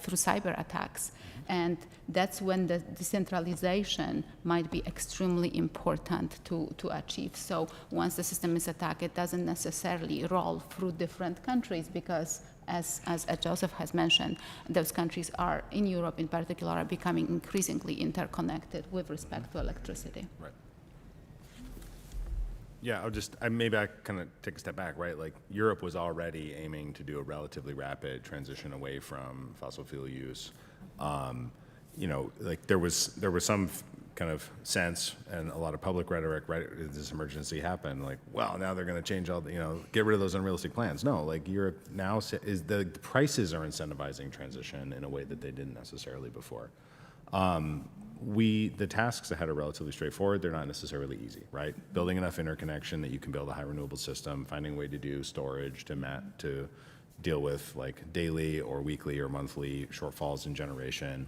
through cyber attacks. And that's when the decentralization might be extremely important to achieve. So once the system is attacked, it doesn't necessarily roll through different countries because, as Joseph has mentioned, those countries are, in Europe in particular, are becoming increasingly interconnected with respect to electricity. Right. Yeah, maybe I kind of take a step back, right? Like Europe was already aiming to do a relatively rapid transition away from fossil fuel use. Like there was some kind of sense and a lot of public rhetoric, right, as this emergency happened, like, well, now they're going to change all the, get rid of those unrealistic plans. No, like Europe now is the prices are incentivizing transition in a way that they didn't necessarily before. The tasks ahead are relatively straightforward. They're not necessarily easy, right? Building enough interconnection that you can build a high renewable system, finding a way to do storage to deal with like daily or weekly or monthly shortfalls in generation.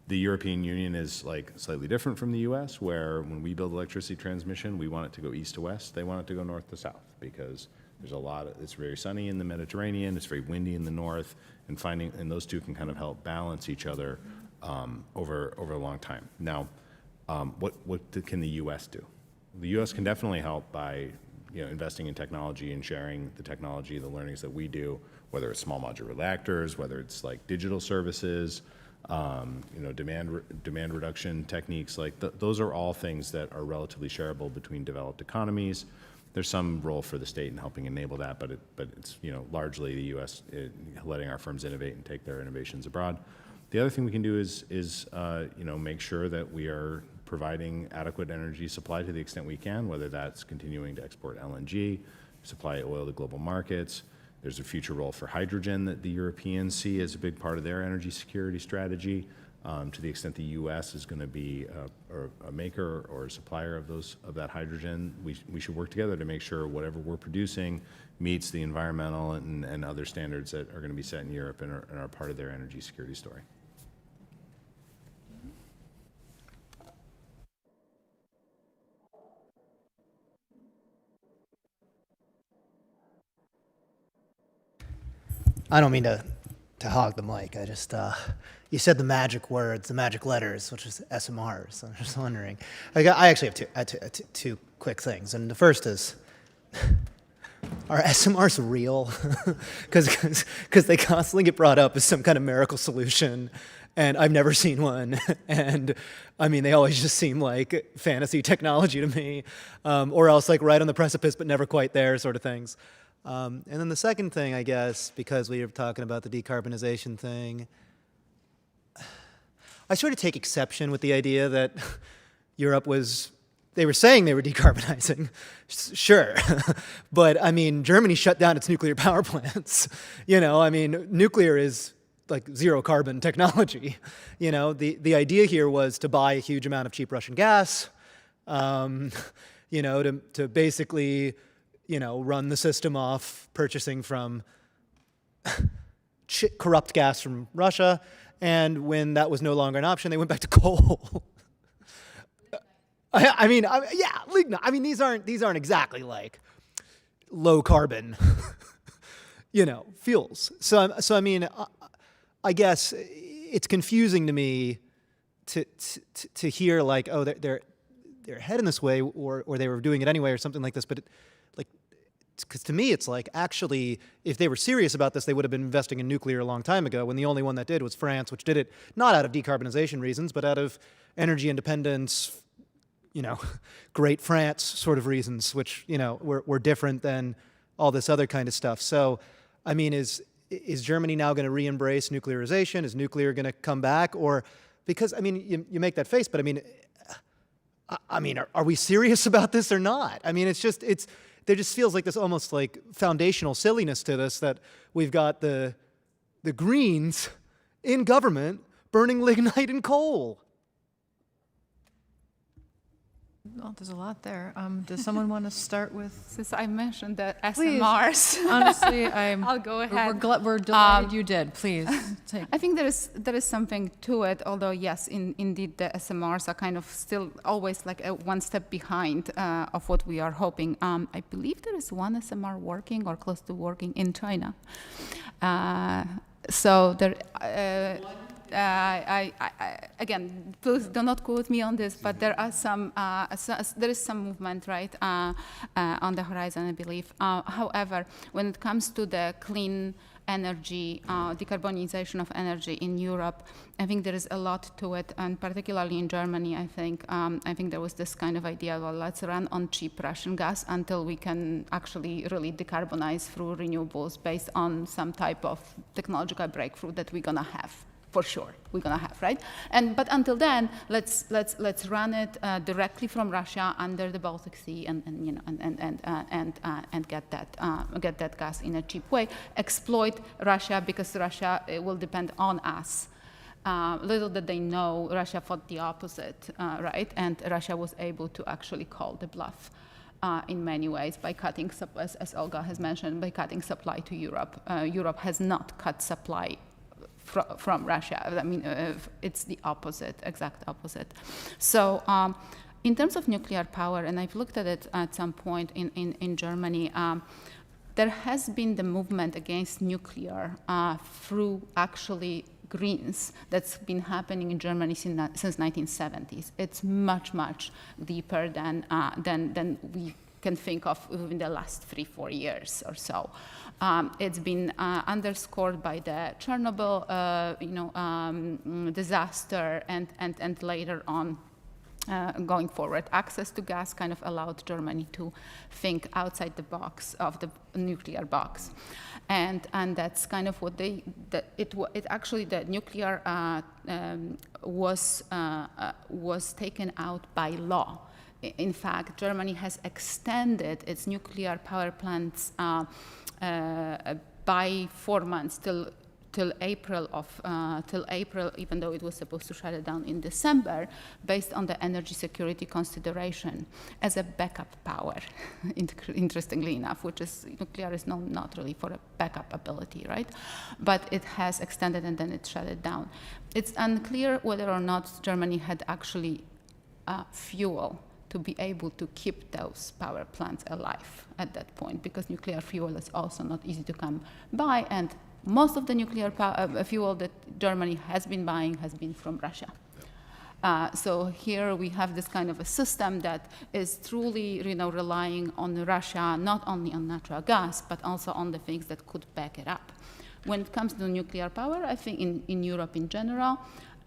The European Union is like slightly different from the US, where when we build electricity transmission, we want it to go east to west. They want it to go north to south because it's very sunny in the Mediterranean, it's very windy in the north, and those two can kind of help balance each other over a long time. Now, what can the U.S. do? The U.S. can definitely help by investing in technology and sharing the technology, the learnings that we do, whether it's small modular reactors, whether it's like digital services, demand reduction techniques. Like those are all things that are relatively shareable between developed economies. There's some role for the state in helping enable that, but it's largely the U.S. Letting our firms innovate and take their innovations abroad. The other thing we can do is make sure that we are providing adequate energy supply to the extent we can, whether that's continuing to export LNG, supply oil to global markets. There's a future role for hydrogen that the Europeans see as a big part of their energy security strategy. To the extent the U.S. is going to be a maker or a supplier of that hydrogen, we should work together to make sure whatever we're producing meets the environmental and other standards that are going to be set in Europe and are part of their energy security story. I don't mean to hog the mic. I just, you said the magic words, the magic letters, which is SMRs. So I'm just wondering. I actually have two quick things. And the first is, are SMRs real? Because they constantly get brought up as some kind of miracle solution. And I've never seen one. And I mean, they always just seem like fantasy technology to me. Or else like right on the precipice, but never quite there sort of things. And then the second thing, I guess, because we were talking about the decarbonization thing, I sort of take exception with the idea that Europe they were saying they were decarbonizing, sure. But I mean, Germany shut down its nuclear power plants. I mean, nuclear is like zero carbon technology. The idea here was to buy a huge amount of cheap Russian gas, to basically run the system off purchasing from corrupt gas from Russia, and when that was no longer an option, they went back to coal. Lignite. I mean, these aren't exactly like low carbon, fuels. So I mean, I guess it's confusing to me to hear like, oh, they're heading this way, or they were doing it anyway, or something like this, but. Because to me, it's like, actually, if they were serious about this, they would have been investing in nuclear a long time ago, when the only one that did was France, which did it not out of decarbonization reasons, but out of energy independence, great France sort of reasons, which, were different than all this other kind of stuff. So, I mean, is Germany now going to re-embrace nuclearization? Is nuclear going to come back? Or, because, I mean, you make that face, but I mean, are we serious about this or not? I mean, there just feels like this almost like foundational silliness to this, that we've got the Greens in government burning lignite and coal. Well, there's a lot there. Does someone want to start with? Since I mentioned the Please. SMRs, Honestly, I'll go ahead. We're delighted you did. Please. I think there is something to it, although yes, indeed the SMRs are kind of still always like one step behind of what we are hoping. I believe there is one SMR working or close to working in China. So there. Again, please do not quote me on this, but there are there is some movement, right, on the horizon, I believe. However, when it comes to the clean energy, decarbonization of energy in Europe, I think there is a lot to it, and particularly in Germany, I think there was this kind of idea, well, let's run on cheap Russian gas until we can actually really decarbonize through renewables based on some type of technological breakthrough that we're gonna have. For sure, we're gonna have, right? But until then, let's run it directly from Russia under the Baltic Sea, and get that gas in a cheap way. Exploit Russia, because Russia will depend on us. Little did they know, Russia thought the opposite, right? And Russia was able to actually call the bluff. In many ways, by cutting, as Olga has mentioned, by cutting supply to Europe. Europe has not cut supply from Russia. I mean, it's the opposite, exact opposite. So in terms of nuclear power, and I've looked at it at some point in Germany, there has been the movement against nuclear through actually Greens that's been happening in Germany since 1970s. It's much, much deeper than we can think of within the last 3-4 years or so. It's been underscored by the Chernobyl disaster and later on going forward. Access to gas kind of allowed Germany to think outside the box of the nuclear box. And that's kind of what it actually, the nuclear was taken out by law. In fact, Germany has extended its nuclear power plants by 4 months till April, even though it was supposed to shut it down in December, based on the energy security consideration as a backup power, interestingly enough, which is, nuclear is known not really for a backup ability, right? But it has extended and then it shut it down. It's unclear whether or not Germany had actually fuel to be able to keep those power plants alive at that point, because nuclear fuel is also not easy to come by, and most of the nuclear fuel that Germany has been buying has been from Russia. So here we have this kind of a system that is truly, relying on Russia, not only on natural gas, but also on the things that could back it up. When it comes to nuclear power, I think in Europe in general,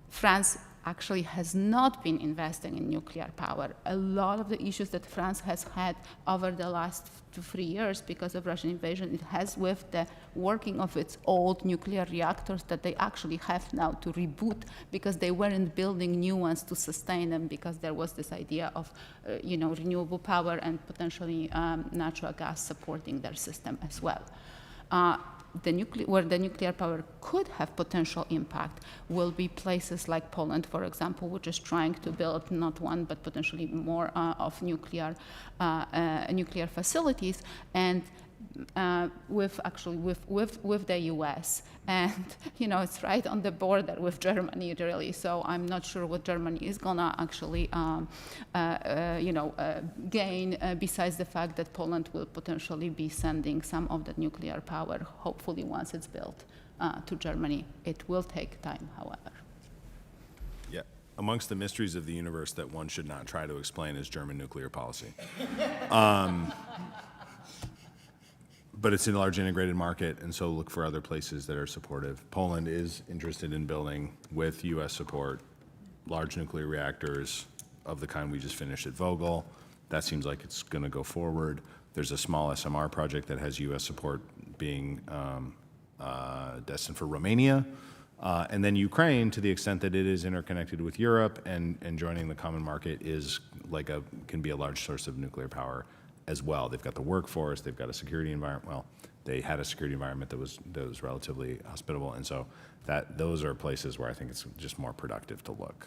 France actually has not been investing in nuclear power. A lot of the issues that France has had over the last 3 years because of Russian invasion, it has with the working of its old nuclear reactors that they actually have now to reboot, because they weren't building new ones to sustain them, because there was this idea of renewable power and potentially natural gas supporting their system as well. Where the nuclear power could have potential impact will be places like Poland, for example, which is trying to build not one but potentially more of nuclear facilities, and with the U.S. And it's right on the border with Germany, really. So I'm not sure what Germany is gonna actually gain besides the fact that Poland will potentially be sending some of the nuclear power, hopefully once it's built, to Germany. It will take time, however. Yeah. Amongst the mysteries of the universe that one should not try to explain is German nuclear policy. But it's a large integrated market, and so look for other places that are supportive. Poland is interested in building, with U.S. support, large nuclear reactors of the kind we just finished at Vogel. That seems like it's going to go forward. There's a small SMR project that has U.S. support being destined for Romania. And then Ukraine, to the extent that it is interconnected with Europe and joining the common market, is can be a large source of nuclear power as well. They've got the workforce, they've got a security environment. Well, they had a security environment that was relatively hospitable, and so those are places where I think it's just more productive to look.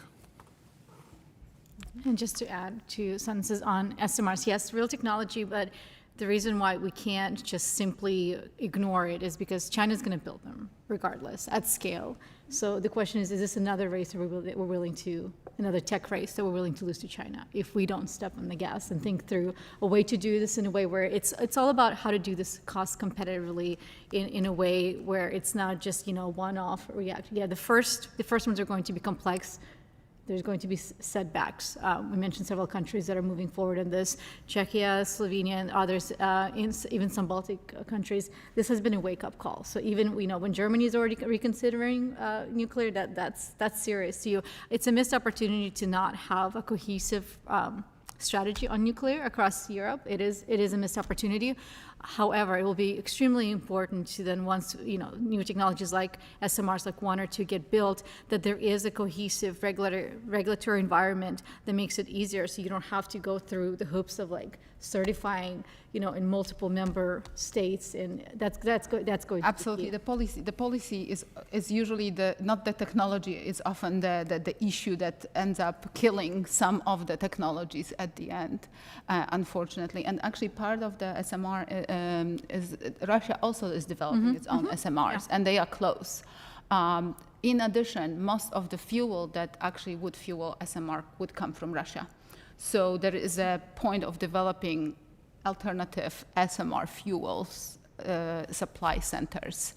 And just to add 2 sentences on SMRs, yes, real technology, but the reason why we can't just simply ignore it is because China's going to build them regardless at scale. So the question is this another race that we're willing to, another tech race that we're willing to lose to China if we don't step on the gas and think through a way to do this in a way where it's all about how to do this cost competitively in a way where it's not just, one-off react. Yeah, the first ones are going to be complex. There's going to be setbacks. We mentioned several countries that are moving forward in this, Czechia, Slovenia, and others, even some Baltic countries. This has been a wake-up call. So even when Germany is already reconsidering nuclear, that's serious. So it's a missed opportunity to not have a cohesive strategy on nuclear across Europe. It is a missed opportunity. However, it will be extremely important to then, once new technologies like SMRs, like 1 or 2, get built, that there is a cohesive regulatory environment that makes it easier, so you don't have to go through the hoops of certifying, in multiple member states, and that's going absolutely to be key. The policy is usually not the technology. It's often the issue that ends up killing some of the technologies at the end, unfortunately. And actually, part of the SMR is Russia also is developing its own SMRs, and they are close. In addition, most of the fuel that actually would fuel SMR would come from Russia. So there is a point of developing alternative SMR fuels supply centers,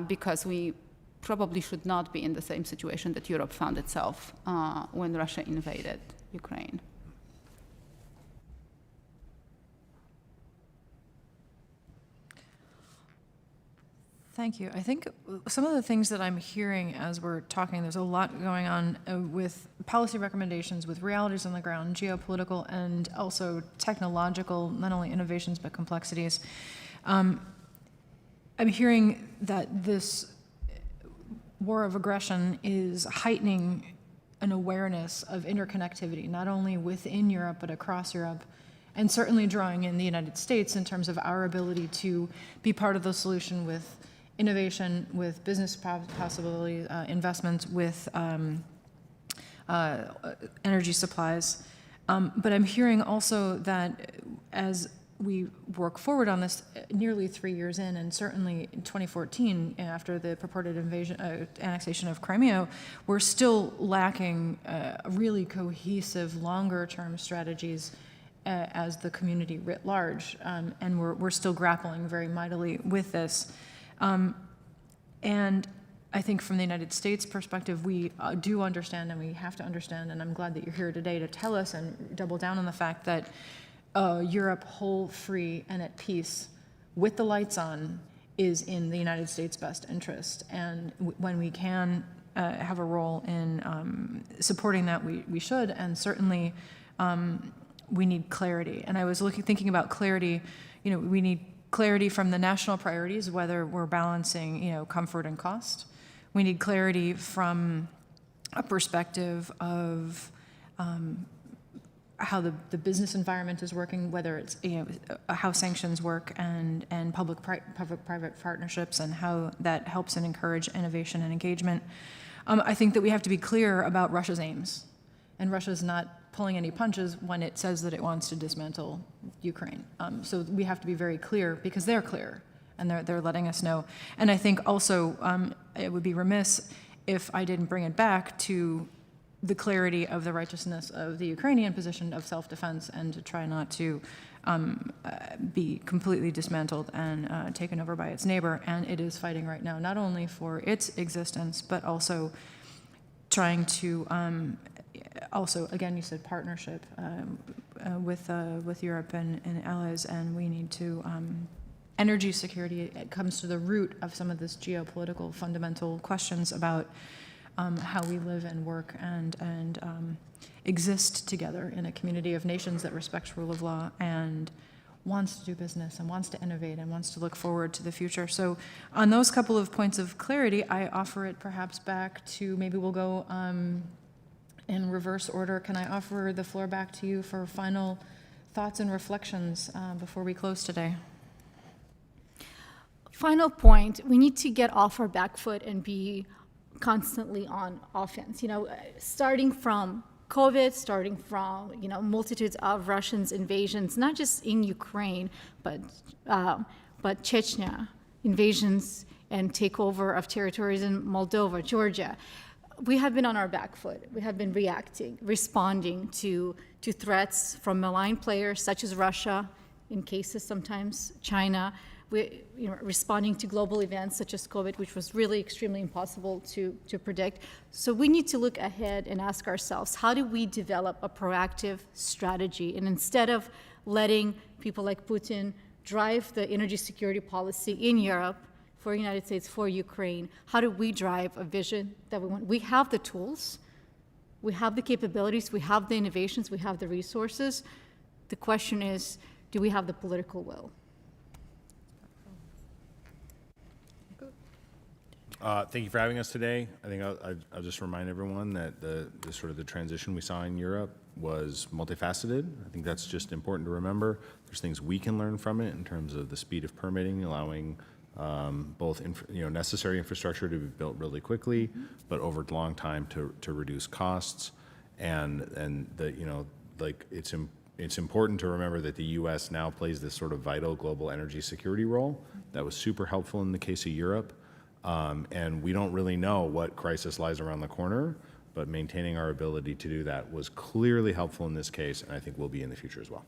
because we probably should not be in the same situation that Europe found itself when Russia invaded Ukraine. Thank you. I think some of the things that I'm hearing as we're talking, there's a lot going on with policy recommendations, with realities on the ground, geopolitical and also technological, not only innovations but complexities. I'm hearing that this war of aggression is heightening an awareness of interconnectivity, not only within Europe but across Europe, and certainly drawing in the United States in terms of our ability to be part of the solution with innovation, with business possibilities, investments, with energy supplies. But I'm hearing also that as we work forward on this nearly 3 years in, and certainly in 2014, after the purported annexation of Crimea, we're still lacking really cohesive, longer-term strategies as the community writ large, and we're still grappling very mightily with this. And I think from the United States perspective, we do understand, and we have to understand, and I'm glad that you're here today to tell us and double down on the fact that Europe whole, free, and at peace with the lights on is in the United States' best interest. And when we can have a role in supporting that, we should, and certainly we need clarity. And I was thinking about clarity, we need clarity from the national priorities, whether we're balancing, comfort and cost. We need clarity from a perspective of how the business environment is working, whether it's how sanctions work and public-private partnerships and how that helps and encourage innovation and engagement. I think that we have to be clear about Russia's aims, and Russia's not pulling any punches when it says that it wants to dismantle Ukraine. So we have to be very clear because they're clear and they're letting us know. And I think also it would be remiss if I didn't bring it back to the clarity of the righteousness of the Ukrainian position of self-defense and to try not to be completely dismantled and taken over by its neighbor. And it is fighting right now, not only for its existence, but also trying to also, again, you said partnership with Europe and allies, and we need to energy security. It comes to the root of some of this geopolitical fundamental questions about how we live and work and exist together in a community of nations that respects rule of law and wants to do business and wants to innovate and wants to look forward to the future. So on those couple of points of clarity, I offer it perhaps back to, maybe we'll go in reverse order. Can I offer the floor back to you for final thoughts and reflections before we close today? Final point, we need to get off our back foot and be constantly on offense. Starting from COVID, starting from multitudes of Russians invasions, not just in Ukraine, but Chechnya invasions and takeover of territories in Moldova, Georgia. We have been on our back foot. We have been reacting, responding to threats from malign players such as Russia, in cases sometimes China. We, responding to global events such as COVID, which was really extremely impossible to predict. So we need to look ahead and ask ourselves, how do we develop a proactive strategy? And instead of letting people like Putin drive the energy security policy in Europe, for the United States, for Ukraine, how do we drive a vision that we want? We have the tools, we have the capabilities, we have the innovations, we have the resources. The question is, do we have the political will? Thank you for having us today. I think I'll just remind everyone that the sort of the transition we saw in Europe was multifaceted. I think that's just important to remember. There's things we can learn from it in terms of the speed of permitting, allowing both necessary infrastructure to be built really quickly, but over a long time to reduce costs, and it's important to remember that the U.S. now plays this sort of vital global energy security role that was super helpful in the case of Europe, and we don't really know what crisis lies around the corner, but maintaining our ability to do that was clearly helpful in this case, and I think will be in the future as well.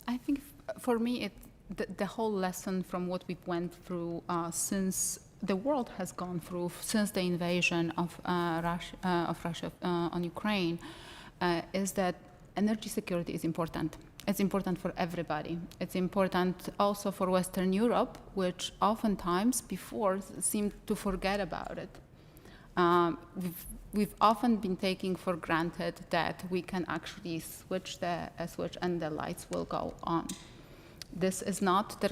I think for me, the whole lesson from what we went through since the world has gone through, since the invasion of Russia on Ukraine, is that energy security is important. it's important for everybody. It's important also for Western Europe, which oftentimes before seemed to forget about it. We've often been taking for granted that we can actually switch the switch and the lights will go on. This is not the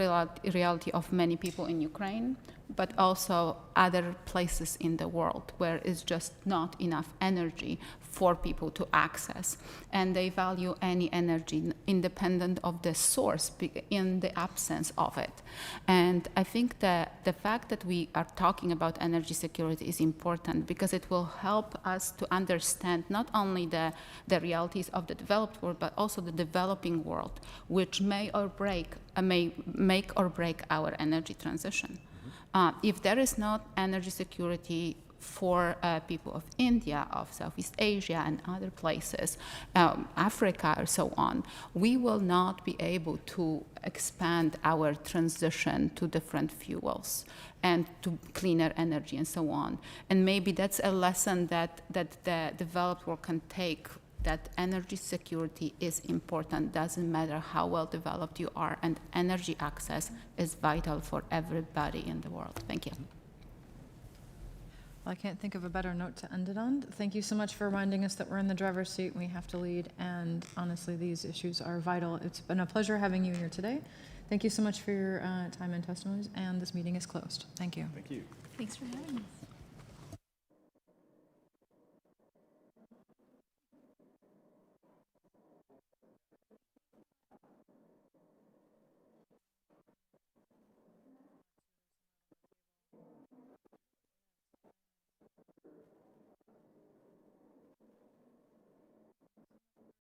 reality of many people in Ukraine, but also other places in the world where it's just not enough energy for people to access. And they value any energy independent of the source in the absence of it. And I think that the fact that we are talking about energy security is important because it will help us to understand not only the realities of the developed world, but also the developing world, which may make or break our energy transition. If there is not energy security for people of India, of Southeast Asia, and other places, Africa, or so on, we will not be able to expand our transition to different fuels and to cleaner energy and so on. And maybe that's a lesson that the developed world can take, that energy security is important, doesn't matter how well developed you are, and energy access is vital for everybody in the world. Thank you. Well, I can't think of a better note to end it on. Thank you so much for reminding us that we're in the driver's seat and we have to lead, and honestly, these issues are vital. It's been a pleasure having you here today. Thank you so much for your time and testimonies, and this meeting is closed. Thank you. Thank you. Thanks for having us.